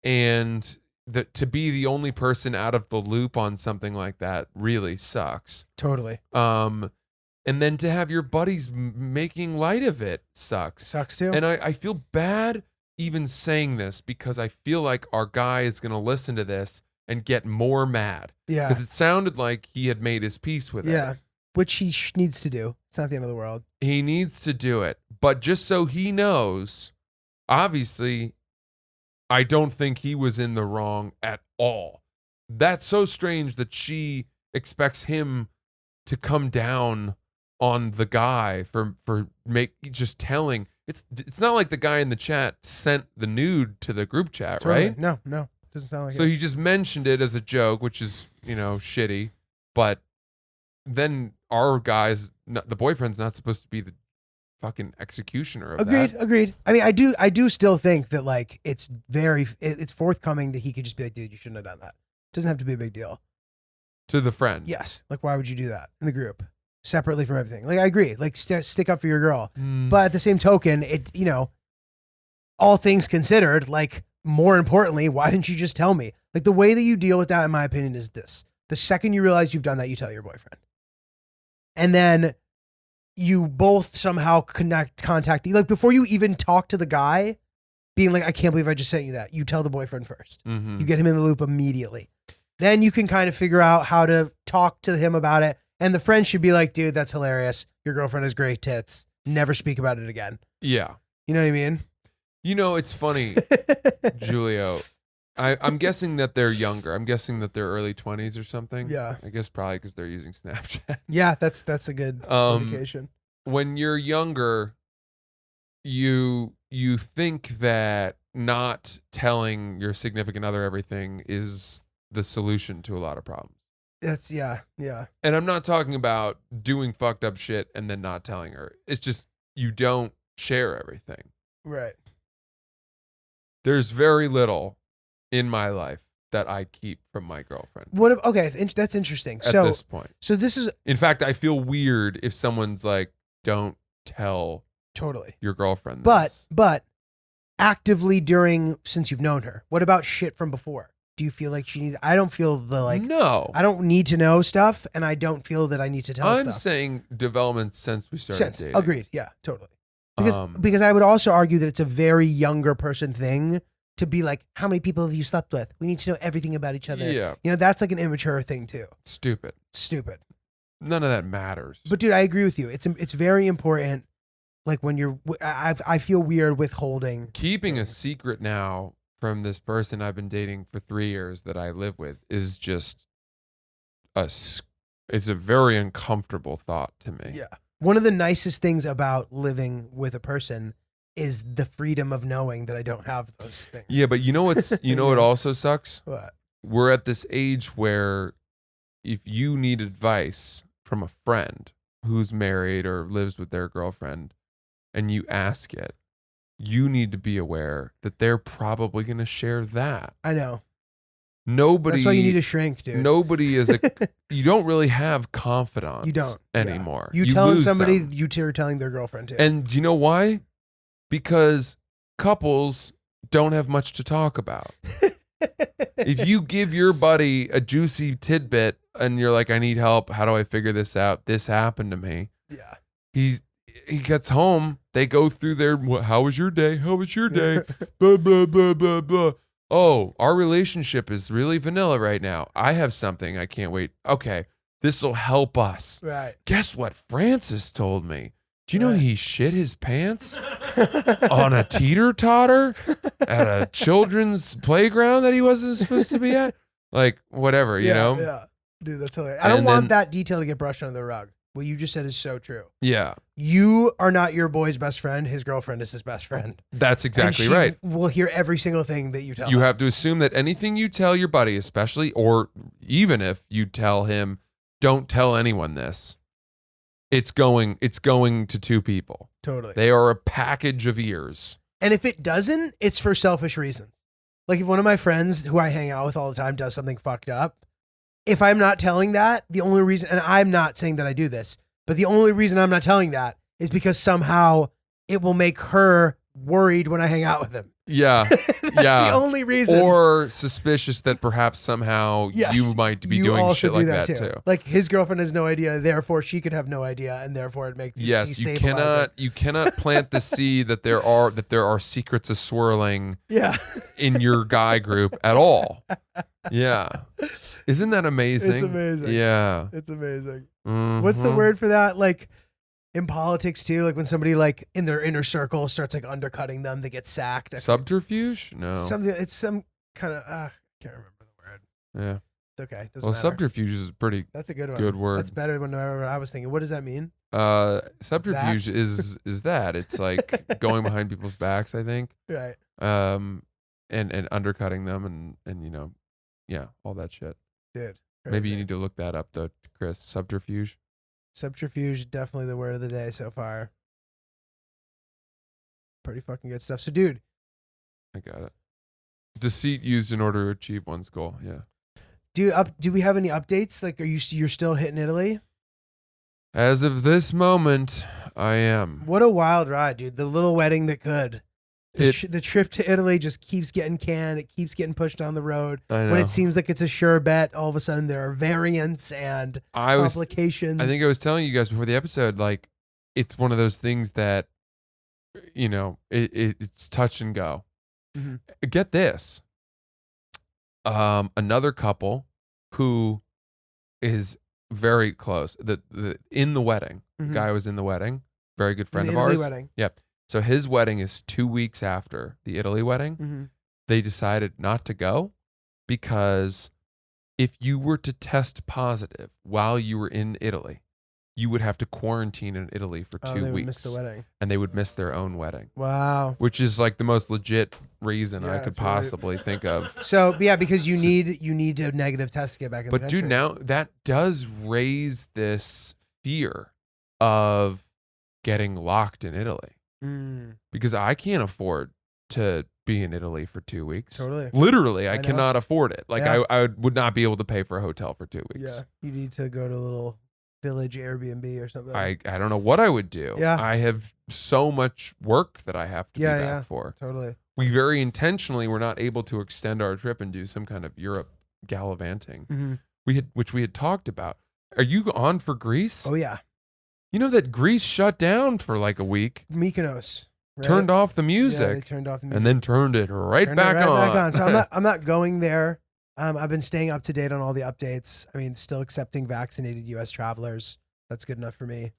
And that to be the only person out of the loop on something like that really sucks. Totally. And then to have your buddies making light of it sucks. Sucks too. And I feel bad even saying this because I feel like our guy is going to listen to this and get more mad. Yeah. Because it sounded like he had made his peace with it. Yeah. Which he needs to do. It's not the end of the world. He needs to do it. But just so he knows, obviously, I don't think he was in the wrong at all. That's so strange that she expects him to come down on the guy for just telling. It's not like the guy in the chat sent the nude to the group chat, Totally. right? No. Doesn't sound like So it. he just mentioned it as a joke, which is, shitty. But then our guy's, the boyfriend's not supposed to be the fucking executioner of that. Agreed. I mean, I do still think that like it's forthcoming that he could just be like, dude, you shouldn't have done that. Doesn't have to be a big deal. To the friend. Yes. Like, why would you do that in the group separately from everything? Like, I agree. Like, stick up for your girl. But at the same token, all things considered, like, more importantly, why didn't you just tell me? Like, the way that you deal with that, in my opinion, is this. The second you realize you've done that, you tell your boyfriend. And then you both somehow contact, like, before you even talk to the guy, being like, I can't believe I just sent you that. You tell the boyfriend first. Mhm. You get him in the loop immediately. Then you can kind of figure out how to talk to him about it. And the friend should be like, dude, that's hilarious. Your girlfriend has great tits. Never speak about it again. Yeah. You know what I mean? It's funny, Julio. I'm guessing that they're younger. I'm guessing that they're early 20s or something. Yeah. I guess probably because they're using Snapchat. Yeah, that's a good indication. When you're younger, you think that not telling your significant other everything is the solution to a lot of problems. That's yeah. And I'm not talking about doing fucked up shit and then not telling her. It's just you don't share everything. Right. There's very little in my life that I keep from my girlfriend Okay, that's interesting. at this point. So this is In fact, I feel weird if someone's like, don't tell totally. your girlfriend But this. actively since you've known her, what about shit from before? Do you feel like she needs? I don't feel no. I don't need to know stuff, and I don't feel that I need to tell I'm stuff. saying development since we started dating. Agreed. Yeah, totally. Because I would also argue that it's a very younger person thing to be like, how many people have you slept with? We need to know everything about each other. Yeah. You know, that's like an immature thing too. Stupid. Stupid. None of that matters. But dude, I agree with you. It's very important. Like when you're, I feel weird withholding. Keeping a secret now from this person I've been dating for 3 years that I live with is just it's a very uncomfortable thought to me. Yeah. One of the nicest things about living with a person is the freedom of knowing that I don't have those things. Yeah, but you know what also sucks? What? We're at this age where if you need advice from a friend who's married or lives with their girlfriend and you ask it, you need to be aware that they're probably going to share that. I know. Nobody. That's why you need to shrink, dude. Nobody is you don't really have confidants. You don't anymore. You telling lose somebody, them. you two are telling their girlfriend too. And you know why? Because couples don't have much to talk about. If you give your buddy a juicy tidbit and you're like, I need help. How do I figure this out? This happened to me. Yeah. He gets home. They go through their, how was your day? How was your day? Blah, blah, blah, blah, blah. Oh, our relationship is really vanilla right now. I have something. I can't wait. Okay, this will help us. Right. Guess what Francis told me? Do you know Right. he shit his pants on a teeter-totter at a children's playground that he wasn't supposed to be at? Like, whatever, you know? Yeah. Dude, that's hilarious. I don't And want then- that detail to get brushed under the rug. What you just said is so true. Yeah, You are not your boy's best friend. His girlfriend is his best friend. that's exactly And she right. will hear every single thing that you tell You her. have to assume that anything you tell your buddy, especially, or even if you tell him, don't tell anyone this, it's going to two people. Totally. They are a package of ears. And if it doesn't, it's for selfish reasons. Like if one of my friends who I hang out with all the time does something fucked up, if I'm not telling that, the only reason, and I'm not saying that I do this, but the only reason I'm not telling that is because somehow it will make her worried when I hang out with him. Yeah. That's Yeah. the only reason. Or suspicious that perhaps somehow Yes, you might be you doing also shit do like that too. Like his girlfriend has no idea, therefore she could have no idea, and therefore it makes Yes, you destabilizing. cannot plant the seed that there are secrets a swirling Yeah. in your guy group at all. Yeah. Isn't that amazing? It's amazing. Yeah. It's amazing. What's the Mhm. word for that? Like in politics too, like when somebody like in their inner circle starts like undercutting them, they get sacked. Subterfuge? No. Something. It's some kind of. I can't remember the word. Yeah. It's okay. Doesn't Well, matter. subterfuge is a pretty That's a good one. good word. That's better than whatever I was thinking. What does that mean? Subterfuge is that. It's like going behind people's backs, I think. Right. And undercutting them and you know, yeah, all that shit. Dude. Maybe you crazy. need to look that up though, Chris. Subterfuge. Subterfuge, definitely the word of the day so far. Pretty fucking good stuff. So, dude, I got it. Deceit used in order to achieve one's goal. Yeah. do we have any updates? Like, you're still hitting Italy? As of this moment, I am. What a wild ride, dude! The little wedding that could. It- The trip to Italy just keeps getting canned. It keeps getting pushed down the road. I know. When it seems like it's a sure bet, all of a sudden there are variants and complications. I think I was telling you guys before the episode, like, it's one of those things that, you know, it's touch and go. Mhm. Get this. Another couple who is very close, in the wedding, Mhm. guy was in the wedding, very good friend the of Italy ours. wedding. Yep. So his wedding is 2 weeks after the Italy wedding. Mm-hmm. They decided not to go because if you were to test positive while you were in Italy, you would have to quarantine in Italy for 2 they would weeks. miss the wedding. And they would miss their own wedding, Wow. which is like the most legit reason Yeah, I could it's really- possibly think of. So yeah, because you need a negative test to get back in the But country. dude, now that does raise this fear of getting locked in Italy Mm, because I can't afford to be in Italy for 2 weeks. Totally. Literally, I I know. cannot afford it. Like Yeah. I would not be able to pay for a hotel for 2 weeks. yeah, you need to go to a little village Airbnb or something. I don't know what I would do. Yeah. I have so much work that I have to Yeah, be yeah. back for. Totally. We very intentionally were not able to extend our trip and do some kind of Europe gallivanting. Mm-hmm. Which we had talked about. Are you on for Greece? Oh yeah, You know that Greece shut down for like a week. Mykonos. right? turned off the Yeah, music. they turned off the music. And then turned it right Turned back it right on. back on. So I'm not going there. I've been staying up to date on all the updates. I mean, still accepting vaccinated U.S. travelers. That's good enough for me.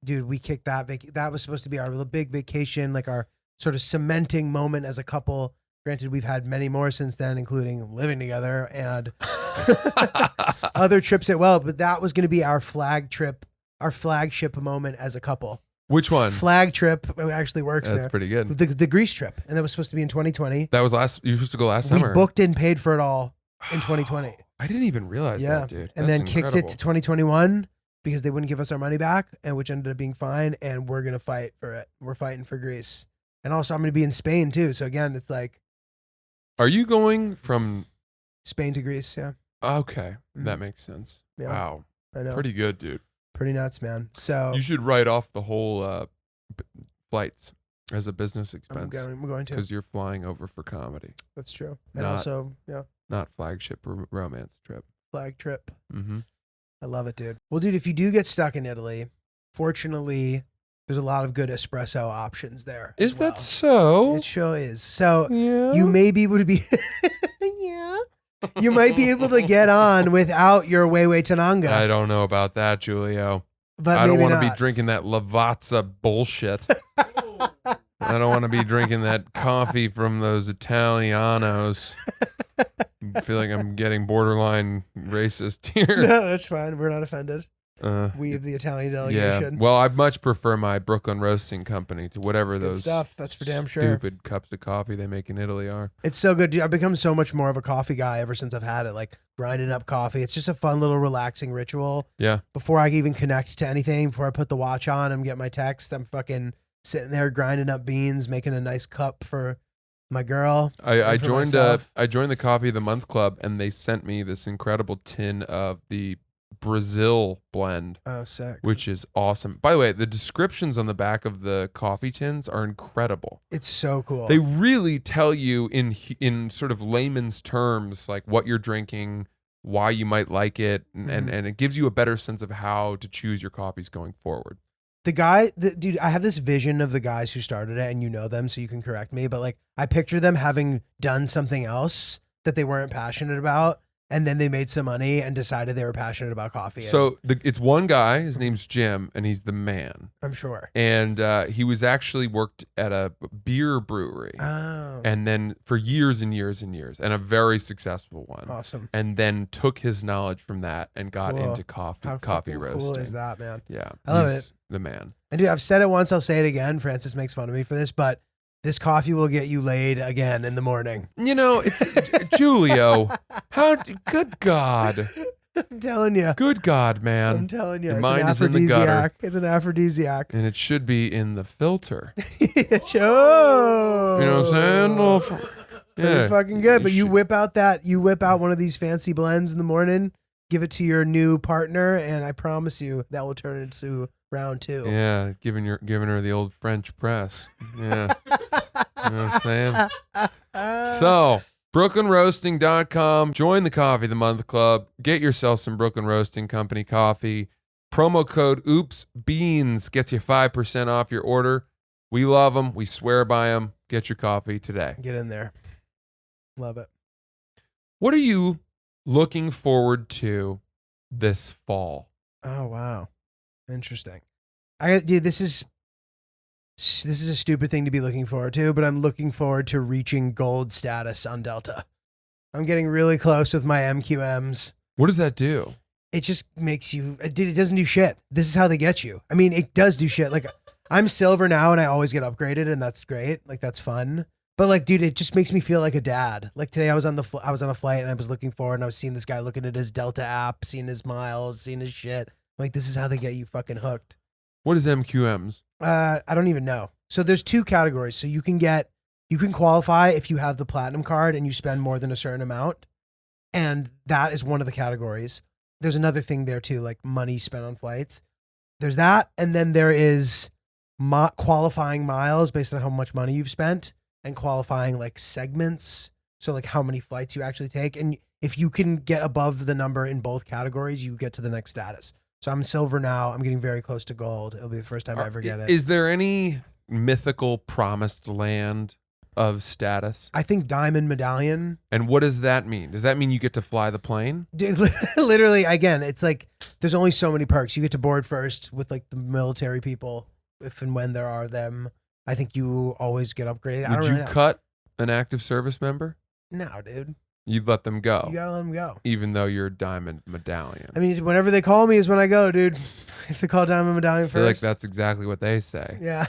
Dude, we kicked that. That was supposed to be our little big vacation, like our sort of cementing moment as a couple. Granted, we've had many more since then, including living together and other trips at well. But that was going to be our flag trip, our flagship moment as a couple. Which one? Flag trip. It actually works That's there. pretty good. The Greece trip, and that was supposed to be in 2020. That was you were supposed to go last We summer. booked and paid for it all in 2020. I didn't even realize Yeah, that, dude. and That's then kicked it to 2021 because they wouldn't give us our money back, and which ended up being fine. And we're gonna fight for it. We're fighting for Greece, and also I'm gonna be in Spain too. So again, it's like Are you going from? Spain to Greece. Yeah, Okay, Mhm. that makes sense. Yeah. Wow, I know. pretty good, dude. Pretty nuts, man. So You should write off the whole flights as a business expense I'm going to. because you're flying over for comedy, That's true. And Not- also, yeah, not flagship romance trip. flag trip. Mm-hmm. I love it, dude. Well, dude, if you do get stuck in Italy, fortunately, there's a lot of good espresso options there. as Is well. that so? It sure is. So Yeah. you may be able to be, yeah, you might be able to get on without your Weiwei Tananga. I don't know about that, Julio. But I don't want want to be drinking that Lavazza bullshit. I don't want to be drinking that coffee from those Italianos. I feel like I'm getting borderline racist here. No, that's fine. We're not offended. Uh, We have the Italian yeah. delegation. Well, I much prefer my Brooklyn Roasting Company to whatever It's good those stuff. That's for damn sure. stupid cups of coffee they make in Italy are. It's so good, dude. I've become so much more of a coffee guy ever since I've had it. Like grinding up coffee. It's just a fun little relaxing ritual. Yeah. Before I even connect to anything, before I put the watch on and get my text, I'm fucking sitting there grinding up beans, making a nice cup for my girl. I and for joined myself. I joined the Coffee of the Month Club, and they sent me this incredible tin of the Brazil blend, Oh, sick. which is awesome. By the way, the descriptions on the back of the coffee tins are incredible. It's so cool. They really tell you in sort of layman's terms like what you're drinking, why you might like it, and it gives you a better sense of how to choose your coffees going forward. Dude, I have this vision of the guys who started it, and you know them, so you can correct me. But like, I picture them having done something else that they weren't passionate about, and then they made some money and decided they were passionate about coffee. So it's one guy, his name's Jim, and he's the man. I'm sure. And he was actually worked at a beer brewery. Oh, And then for years and years and years, and a very successful one. awesome. And then took his knowledge from that and got Cool. into coffee How coffee fucking roasting. cool is that, man? Yeah, I love he's the man. And dude, I've said it once, I'll say it again. Francis makes fun of me for this, but this coffee will get you laid again in the morning. You know, it's Julio. Good God, I'm telling you. good God, I'm man. telling you. Your It's mind an is in the gutter. aphrodisiac. It's an aphrodisiac. And it should be in the filter. Oh. You know what I'm saying? Well, Pretty fucking good. But you should- whip out one of these fancy blends in the morning, give it to your new partner, and I promise you that will turn into round two. Yeah, giving her the old French press. Yeah. You know what I'm saying? So, BrooklynRoasting.com. Join the Coffee of the Month Club. Get yourself some Brooklyn Roasting Company coffee. Promo code OOPSBEANS gets you 5% off your order. We love them. We swear by them. Get your coffee today. Get in there. Love it. What are you looking forward to this fall? Oh wow, interesting. Dude, this is a stupid thing to be looking forward to, but I'm looking forward to reaching gold status on Delta. I'm getting really close with my MQMs. What does that do? It just makes you, dude, it doesn't do shit. This is how they get you. I mean, it does do shit. Like, I'm silver now and I always get upgraded, and that's great. Like, that's fun. But like, dude, it just makes me feel like a dad. Like today I was on a flight and I was looking forward and I was seeing this guy looking at his Delta app, seeing his miles, seeing his shit. Like, this is how they get you fucking hooked. What is MQMs? I don't even know. So there's two categories. So you can qualify if you have the platinum card and you spend more than a certain amount. And that is one of the categories. There's another thing there too, like money spent on flights. There's that. And then there is qualifying miles based on how much money you've spent, and qualifying like segments. So like how many flights you actually take. And if you can get above the number in both categories, you get to the next status. So I'm silver now. I'm getting very close to gold. It'll be the first time I ever get it. Is there any mythical promised land of status? I think Diamond Medallion. And what does that mean? Does that mean you get to fly the plane? Dude, literally, again, it's like there's only so many perks. You get to board first with like the military people, if and when there are them. I think you always get upgraded. I Would don't you really know. cut an active service member? No, dude. You'd let them go, You gotta let them go. even though you're a Diamond Medallion. I mean, whenever they call me is when I go, dude. If they call Diamond Medallion I feel like first. that's exactly what they say. Yeah.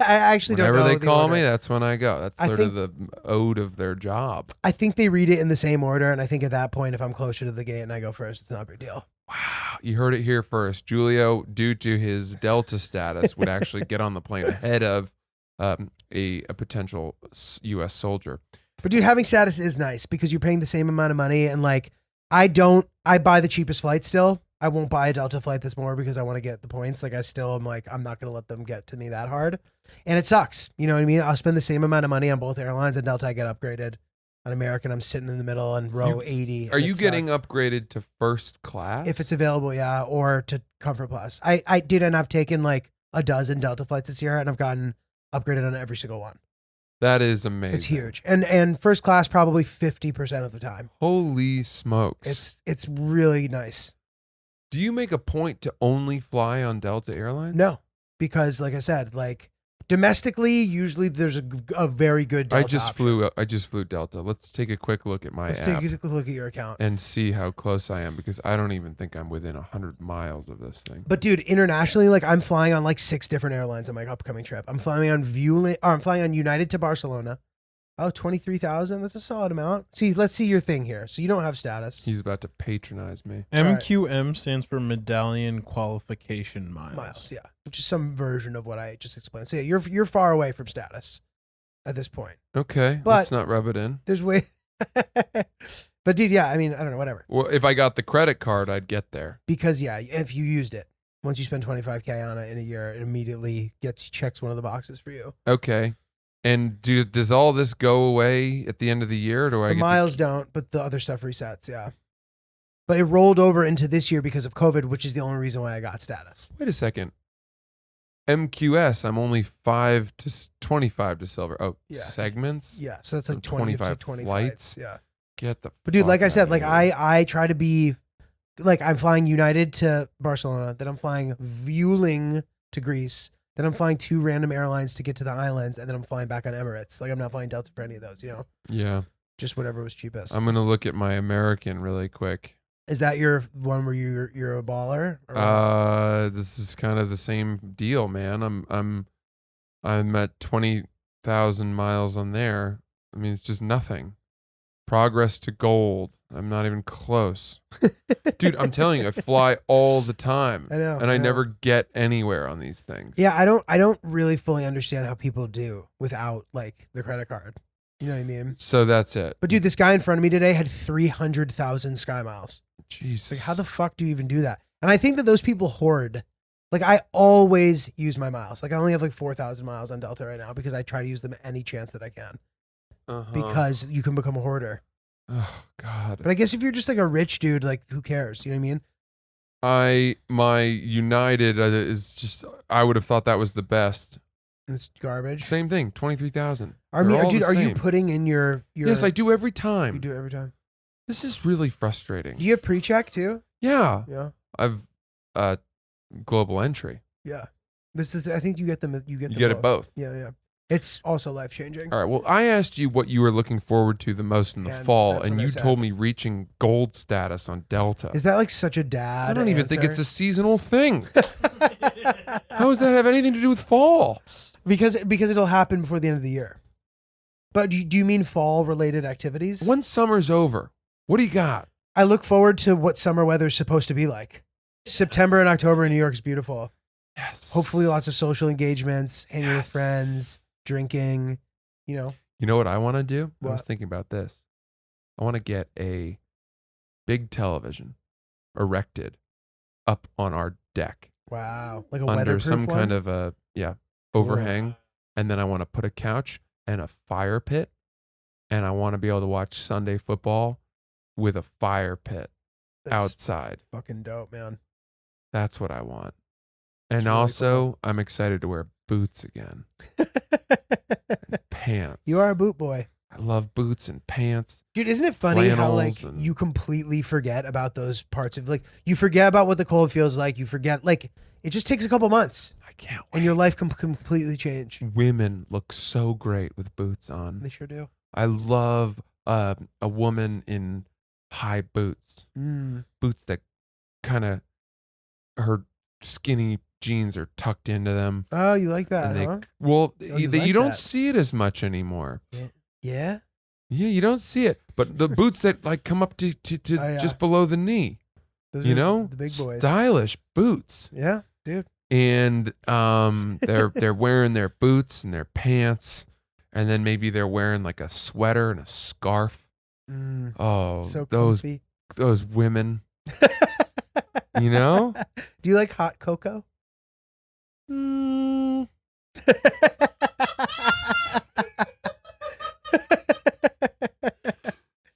I actually Whenever don't know. they the call order. me, that's when I go. That's I sort think- of the ode of their job. I think they read it in the same order. And I think at that point, if I'm closer to the gate and I go first, it's not a big deal. Wow, you heard it here first. Julio, due to his Delta status, would actually get on the plane ahead of a potential U.S. soldier. But dude, having status is nice because you're paying the same amount of money. And like, I buy the cheapest flight still. I won't buy a Delta flight that's more because I want to get the points. Like I still am like, I'm not going to let them get to me that hard. And it sucks. You know what I mean? I'll spend the same amount of money on both airlines, and Delta I get upgraded. On American, I'm sitting in the middle on row 80. Are and you it getting sucks. upgraded to first class? If it's available, yeah, or to Comfort Plus. I did, and I've taken like a dozen Delta flights this year, and I've gotten upgraded on every single one. That is amazing. It's huge, and first class probably 50% of the time. Holy smokes. It's really nice. Do you make a point to only fly on Delta Airlines? No, because like I said, like domestically, usually there's a very good Delta I just flew Delta. Let's take a quick look at my Let's app take a look at your account. and see how close I am, because I don't even think I'm within 100 miles of this thing. But dude, internationally, like I'm flying on like 6 different airlines on my upcoming trip. I'm flying on I'm flying on United to Barcelona. Oh, 23,000. That's a solid amount. See, let's see your thing here. So you don't have status. He's about to patronize me. MQM stands for Medallion Qualification Miles. Miles, yeah, which is some version of what I just explained. So yeah, you're far away from status at this point. Okay, But- let's not rub it in. There's way, but dude, yeah, I mean, I don't know, whatever. Well, if I got the credit card, I'd get there. Because yeah, if you used it, once you spend 25K on it in a year, it immediately checks one of the boxes for you. Okay. And does all this go away at the end of the year? Or do I The get miles don't, but the other stuff resets, yeah. But it rolled over into this year because of COVID, which is the only reason why I got status. Wait a second. MQS, I'm only 5 to 25 to silver. Oh, Yeah. segments? Yeah, so that's like So 25 25 flights. flights? Yeah. Get the But dude, fuck like I said, outta like here. I try to be like I'm flying United to Barcelona, then I'm flying Vueling to Greece, then I'm flying 2 random airlines to get to the islands, and then I'm flying back on Emirates. Like I'm not flying Delta for any of those, you know, Yeah. just whatever was cheapest. I'm going to look at my American really quick. Is that your one where you're a baller? Or what? This is kind of the same deal, man. I'm at 20,000 miles on there. I mean, it's just nothing. Progress to gold. I'm not even close. Dude, I'm telling you, I fly all the time. I know, And I know. never get anywhere on these things. Yeah, I don't really fully understand how people do without like the credit card. You know what I mean? So that's it. But dude, this guy in front of me today had 300,000 Sky Miles. Jesus. Like, how the fuck do you even do that? And I think that those people hoard. Like, I always use my miles. Like, I only have like 4,000 miles on Delta right now because I try to use them any chance that I can. Uh-huh. Because you can become a hoarder. Oh, God. But I guess if you're just like a rich dude, like, who cares? You know what I mean? My United is just, I would have thought that was the best. It's garbage. Same thing, 23,000. I mean, dude, are you putting in your? Yes, I do every You time. do it every time. This is really frustrating. Do you have pre-check too? Yeah. Yeah. I've global entry. Yeah. This is. I think you get them. You get. You them get it both. Yeah, yeah. It's also life changing. All right. Well, I asked you what you were looking forward to the most in the And fall, that's and what I you said. told me reaching gold status on Delta. Is that like such a dad? I don't even think it's a seasonal thing. How does that have anything to do with fall? because it'll happen before the end of the year. But do you mean fall related activities? Once summer's over, what do you got? I look forward to what summer weather is supposed to be like. September and October in New York is beautiful. Yes. Hopefully, lots of social engagements, hanging with Yes. friends, drinking. You know. You know what I want to do? I was What? thinking about this. I want to get a big television erected up on our deck Wow. Like a under weatherproof some one? kind of a overhang, and then I want to put a couch and a fire pit, and I want to be able to watch Sunday football with a fire pit That's outside. fucking dope, man. That's what I want. That's And really also, I'm excited to wear boots again. And pants. You are a boot boy. I love boots and pants. Dude, isn't it funny how like flannels and- you completely forget about those parts of like you forget about what the cold feels like. You forget like it just takes a couple months I can't wait. and your life can completely change. Women look so great with boots on. They sure do. I love a woman in high boots. Boots that kind of her skinny jeans are tucked into them. Oh, you like that, And they, huh? well, you you like don't that. see it as much anymore. Yeah. Yeah, you don't see it. But the boots that like come up to Oh, yeah. just below the knee, Those you are know, the big boys. stylish boots. Yeah, dude. And they're wearing their boots and their pants, and then maybe they're wearing like a sweater and a scarf. Oh, So those comfy. those women, you know. Do you like hot cocoa? Mm,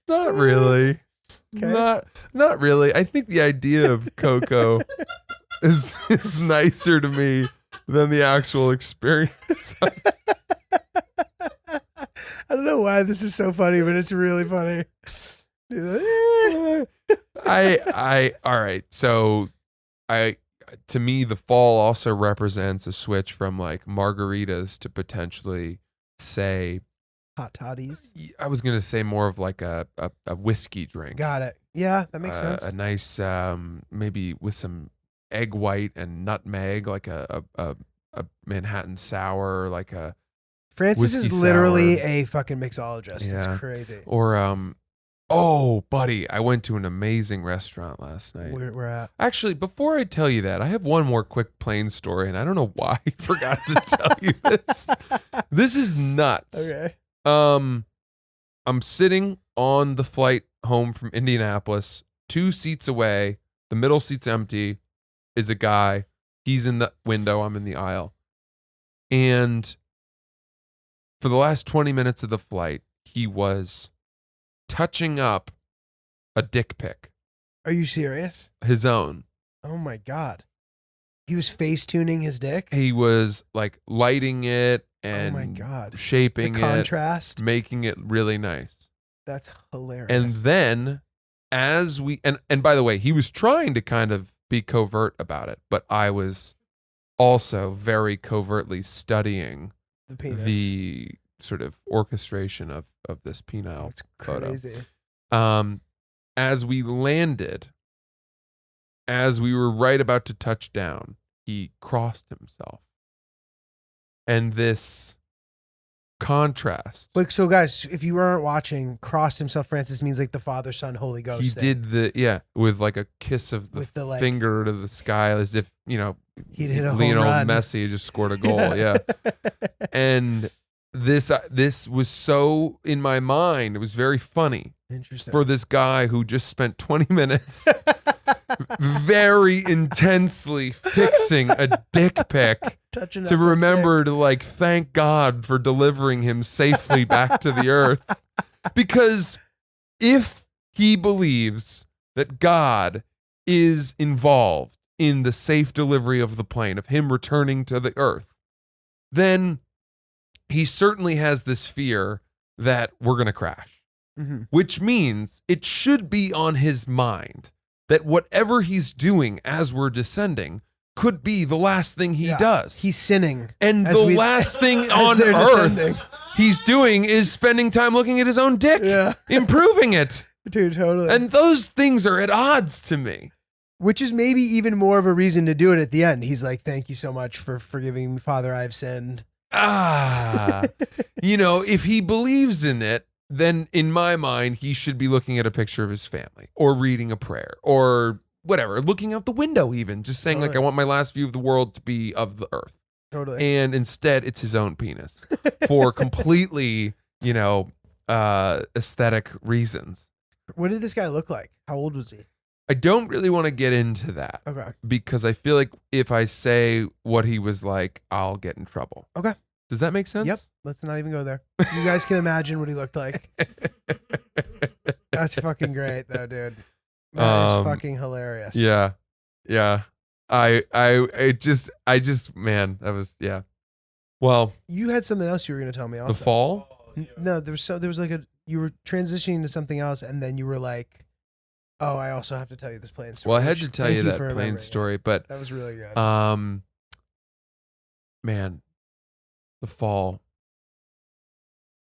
not really. Okay. Not really. I think the idea of cocoa is nicer to me than the actual experience. I don't know why this is so funny, but it's really funny. Dude, All right. So to me, the fall also represents a switch from like margaritas to potentially say, hot toddies. I was going to say more of like a whiskey drink. Got it. Yeah, that makes sense. A nice, maybe with some egg white and nutmeg, like a Manhattan sour, like a, Francis whiskey is literally sour. a fucking mixologist. Yeah. It's crazy. or, oh, buddy, I went to an amazing restaurant last night. We're at. Actually, before I tell you that, I have one more quick plane story, and I don't know why I forgot to tell you this. This is nuts. Okay. I'm sitting on the flight home from Indianapolis, 2 seats away. The middle seat's empty. Is a guy. He's in the window. I'm in the aisle. And for the last 20 minutes of the flight, he was touching up a dick pic, Are you serious? his own. Oh my God. He was face tuning his dick? He was like lighting it Oh and my God. The shaping it, contrast. making it really nice. That's hilarious. And then as we and by the way, he was trying to kind of be covert about it, but I was also very covertly studying the penis. the sort of orchestration of this penile That's photo. crazy. As we landed, as we were right about to touch down, he crossed himself. And this contrast, Like, so guys, if you weren't watching, crossed himself, Francis means like the Father, Son, Holy Ghost. he thing. did with like a kiss of the, With the, like- finger to the sky, as if, you know, He'd hit a home Lionel run. Messi just scored a goal. Yeah. And this was so in my mind. It was very funny Interesting. for this guy who just spent 20 minutes very intensely fixing a dick pic Touching to up his remember to like thank God for delivering him safely back to the earth. Because if he believes that God is involved in the safe delivery of the plane, of him returning to the earth, then he certainly has this fear that we're going to crash, which means it should be on his mind that whatever he's doing as we're descending could be the last thing he does. He's sinning. And as the we- last thing as on they're earth descending. he's doing is spending time looking at his own dick, Yeah. improving it. Dude, totally. And those things are at odds to me. Which is maybe even more of a reason to do it at the end. He's like, thank you so much for forgiving me, Father, I have sinned. You know, if he believes in it, then in my mind, he should be looking at a picture of his family or reading a prayer or whatever, looking out the window even, just saying like, I want my last view of the world to be of the earth. Totally. And instead it's his own penis for completely, you know, aesthetic reasons. What did this guy look like? How old was he? I don't really want to get into that Okay. because I feel like if I say what he was like, I'll get in trouble. Okay. Does that make sense? Yep. Let's not even go there. You guys can imagine what he looked like. That's fucking great, though, dude. That is fucking hilarious. Yeah. Yeah. I just, man, that was, yeah. Well, You had something else you were going to tell me also. the fall. No, there was like you were transitioning to something else, and then you were like, "Oh, I also have to tell you this plane story." Well, I had which- to tell thank you for that remembering plain it. story, but That was really good. man, the fall.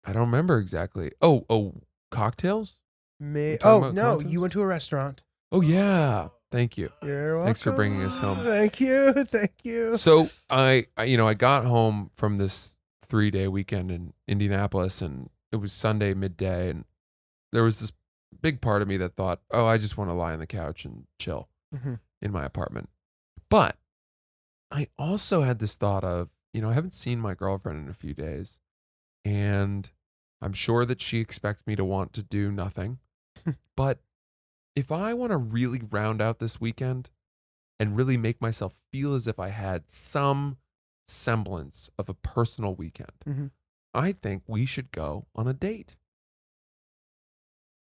I don't remember exactly. Oh, cocktails? May- talking oh about no, cocktails? you went to a restaurant. Oh yeah. Thank you. You're welcome. Thanks for bringing us home. Thank you. So I got home from this 3-day weekend in Indianapolis, and it was Sunday midday, and there was this big part of me that thought, oh, I just want to lie on the couch and chill Mhm. in my apartment. But I also had this thought of, I haven't seen my girlfriend in a few days, and I'm sure that she expects me to want to do nothing. But if I want to really round out this weekend and really make myself feel as if I had some semblance of a personal weekend, Mhm. I think we should go on a date.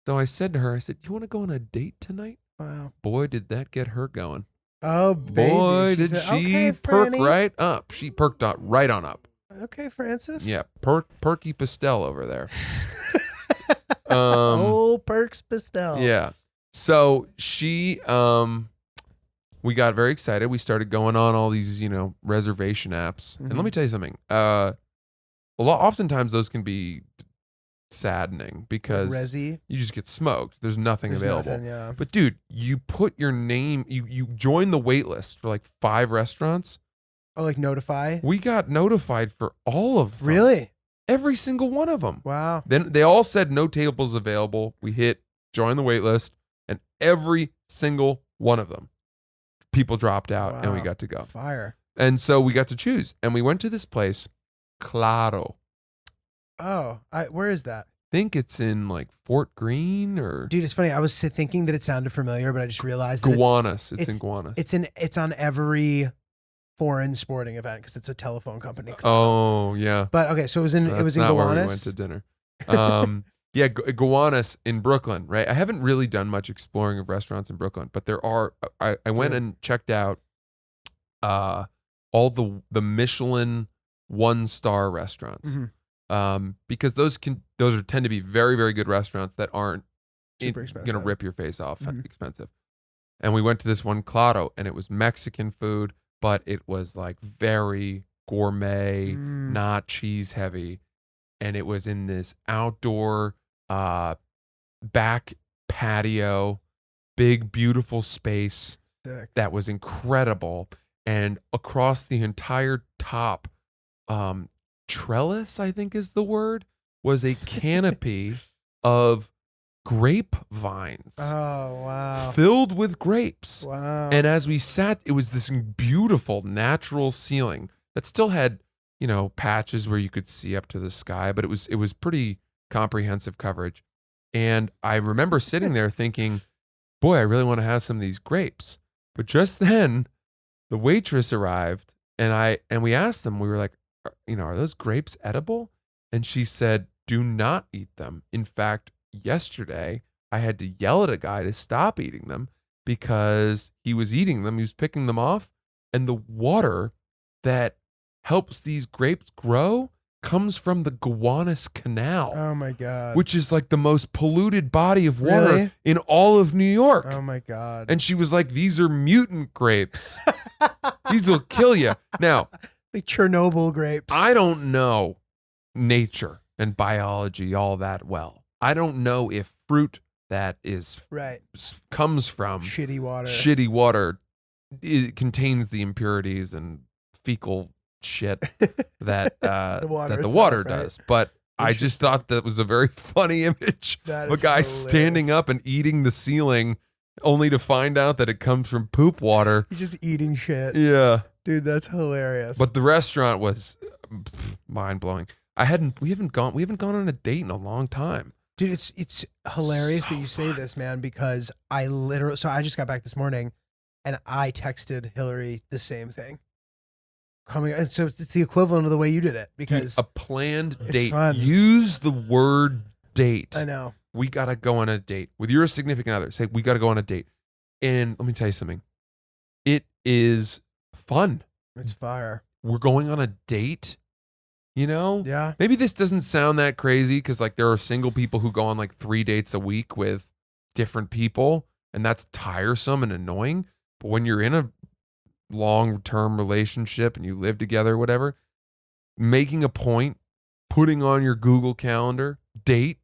So I said to her, "Do you want to go on a date tonight?" Wow. Boy, did that get her going. Oh, baby. Boy, did said, she okay, perk Franny. right up. She perked up right on up. Okay, Francis. Yeah, Perky Pastel over there. Old Perks Pastel. Yeah. So she, we got very excited. We started going on all these, reservation apps. And let me tell you something. Oftentimes those can be saddening because Resi. you just get smoked. There's nothing There's available. nothing, yeah. But dude, you put your name, you join the wait list for like 5 restaurants. Oh, like notify? We got notified for all of them. Really? Every single one of them. Wow. Then they all said no tables available. We hit join the wait list, and every single one of them, people dropped out, and we Wow. got to go. Fire. And so we got to choose, and we went to this place, Claro. Oh, where is that? I think it's in like Fort Greene or Dude, it's funny. I was thinking that it sounded familiar, but I just realized that Gowanus. It's in Gowanus. it's on every foreign sporting event because it's a telephone company. Oh yeah. But okay, so it was in That's Gowanus. not where we went to dinner. Yeah, Gowanus in Brooklyn, right? I haven't really done much exploring of restaurants in Brooklyn, but there are. I went and checked out all the Michelin 1-star restaurants, because those tend to be very, very good restaurants that aren't Super going to expensive. rip your face off. Expensive. And we went to this one, Claro, and it was Mexican food, but it was like very gourmet, not cheese heavy. And it was in this outdoor back patio, big, beautiful space Sick. that was incredible. And across the entire top, trellis, I think is the word, was a canopy of grapevines. Oh, wow. Filled with grapes. Wow. And as we sat, it was this beautiful natural ceiling that still had, patches where you could see up to the sky, but it was pretty comprehensive coverage. And I remember sitting there thinking, boy, I really want to have some of these grapes. But just then, the waitress arrived, and we asked them, we were like, are those grapes edible? And she said, do not eat them. In fact, yesterday, I had to yell at a guy to stop eating them because he was eating them. He was picking them off. And the water that helps these grapes grow comes from the Gowanus Canal, Oh my God. which is like the most polluted body of water Really? in all of New York. Oh my God. And she was like, these are mutant grapes. These will kill you. Now, like Chernobyl grapes. I don't know nature and biology all that well. I don't know if fruit that right. comes from Shitty water it contains the impurities and fecal shit that The water that the itself, water right? does. But I just thought that was a very funny image That of a is guy hilarious. standing up and eating the ceiling only to find out that it comes from poop water. He's just eating shit. Yeah. Dude, that's hilarious. But the restaurant was mind blowing. We haven't gone on a date in a long time. Dude, it's hilarious So that you say this, man, because I just got back this morning and I texted Hillary the same thing. And so it's the equivalent of the way you did it because A planned It's date. fun. Use the word date. I know. We gotta go on a date with your significant other. Say we gotta go on a date. And let me tell you something. It is fun. It's fire. We're going on a date You know? Yeah. Maybe this doesn't sound that crazy because like there are single people who go on like 3 dates a week with different people, and that's tiresome and annoying. But when you're in a long-term relationship and you live together, whatever, making a point, putting on your Google Calendar, date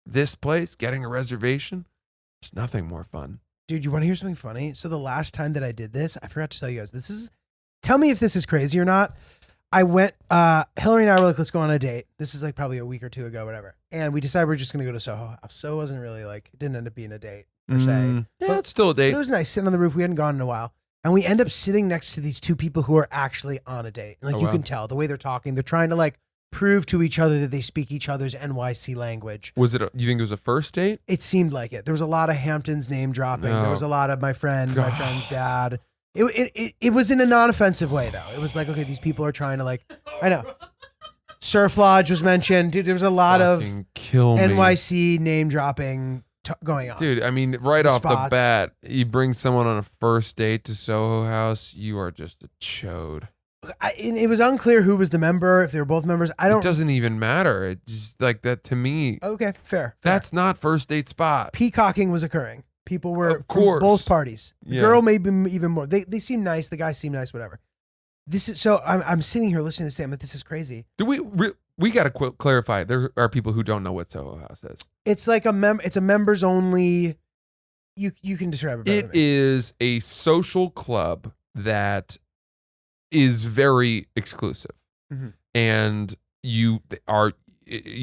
this place, getting a reservation, there's nothing more fun. Dude, you want to hear something funny? So the last time that I did this, I forgot to tell you guys, tell me if this is crazy or not. I went, Hillary and I were like, let's go on a date. This is like probably a week or two ago, whatever. And we decided we're just going to go to Soho House. So it wasn't really like, it didn't end up being a date per se. Yeah, But it's still a date. it was nice sitting on the roof. We hadn't gone in a while. And we end up sitting next to these two people who are actually on a date. And like you wow. can tell the way they're talking, they're trying to like prove to each other that they speak each other's NYC language. Was it, you think it was a first date? It seemed like it. There was a lot of Hamptons name dropping. There was a lot of my friend's dad. It was in a non-offensive way though. It was like, okay, these people are trying to like, I know. Surf Lodge was mentioned. Dude, there was a lot Fucking of kill me. NYC name dropping going on. Dude, I mean, right The off the spots. bat, you bring someone on a first date to Soho House, you are just a chode. And it was unclear who was the member, if they were both members. I It don't. doesn't even matter. It just like that to me. Okay, fair. That's not first date spot. Peacocking was occurring. People were Of course. from both parties. The Yeah. girl maybe even more. They seem nice. The guy seemed nice. Whatever. This is so. I'm sitting here listening to Sam, but this is crazy. Do we got to clarify? There are people who don't know what Soho House is. It's like it's a members only. You can describe it better It than me. is a social club that is very exclusive, Mhm. and you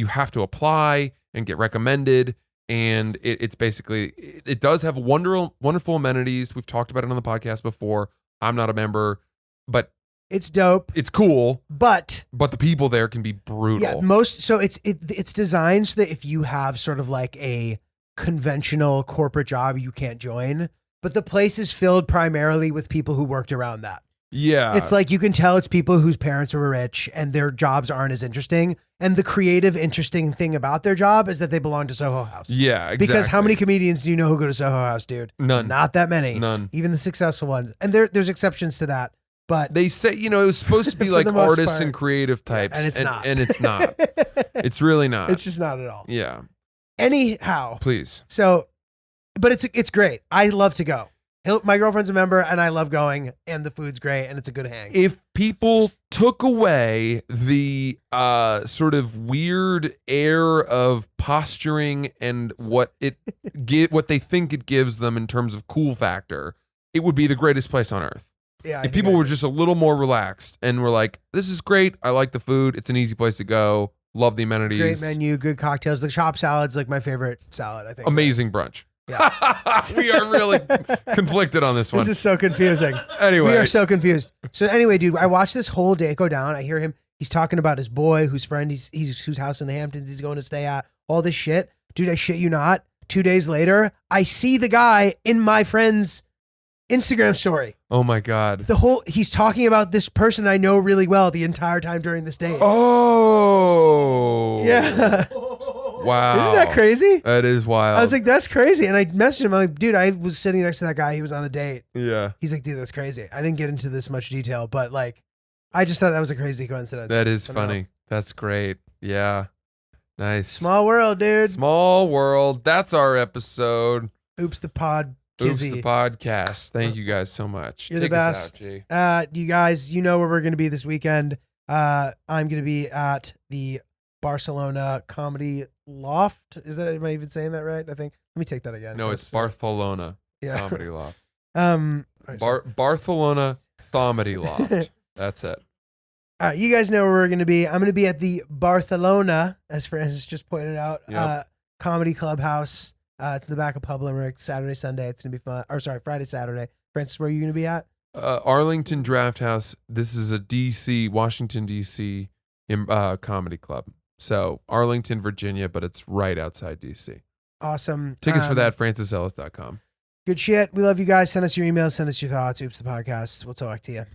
have to apply and get recommended. And it's basically, it does have wonderful amenities. We've talked about it on the podcast before. I'm not a member, but It's dope, it's cool. but But the people there can be brutal. yeah, so it's designed so that if you have sort of like a conventional corporate job, you can't join. But the place is filled primarily with people who worked around that. Yeah. It's like you can tell it's people whose parents were rich and their jobs aren't as interesting. And the creative, interesting thing about their job is that they belong to Soho House. Yeah, exactly. Because how many comedians do you know who go to Soho House, dude? None. Not that many. None. Even the successful ones. And there's exceptions to that. But They say, it was supposed to be For like the most artists part. and creative types. and it's not. And it's not. It's really not. It's just not at all. Yeah. Anyhow, Please. so, but it's great. I love to go. My girlfriend's a member, and I love going, and the food's great, and it's a good hang. If people took away the sort of weird air of posturing and what they think it gives them in terms of cool factor, it would be the greatest place on earth. Yeah, I If think people I were agree. just a little more relaxed and were like, this is great, I like the food, it's an easy place to go, love the amenities. Great menu, good cocktails. The chopped salad's like my favorite salad, I think. Amazing brunch. Yeah. We are really conflicted on this one. This is so confusing. Anyway. We are so confused. So anyway, dude, I watched this whole date go down. I hear him. He's talking about his boy, whose friend whose house in the Hamptons he's going to stay at. All this shit, dude. I shit you not. 2 days later, I see the guy in my friend's Instagram story. Oh my God. He's talking about this person I know really well the entire time during this date. Oh. Yeah. Wow. Isn't that crazy? That is wild. I was like, that's crazy. And I messaged him. I'm like, dude, I was sitting next to that guy. He was on a date. yeah. He's like, dude, that's crazy. I didn't get into this much detail, but like, I just thought that was a crazy coincidence. That is I don't know. funny. That's great. Yeah. Nice. Small world, dude. Small world. That's our episode. Oops, the pod. Oops, Kizzy. the podcast. Thank you guys so much. You're Take the us best. out, G. You guys, you know where we're going to be this weekend. I'm going to be at the Barcelona Comedy Loft. Am I even saying that right? I think. Let me take that again. No, it's Barcelona yeah. Comedy Loft. Barcelona. Barcelona Comedy Loft. That's it. All right, you guys know where we're going to be. I'm going to be at the Barcelona, as Francis just pointed out, Yep. Comedy Clubhouse. It's in the back of Pub Limerick. Saturday, Sunday. It's going to be fun. Or sorry, Friday, Saturday. Francis, where are you going to be at? Arlington Draft House. This is a DC, Washington, DC comedy club. So Arlington, Virginia, but it's right outside DC. Awesome. Tickets for that, francisellis.com. Good shit. We love you guys. Send us your emails. Send us your thoughts. Oops, the podcast. We'll talk to you.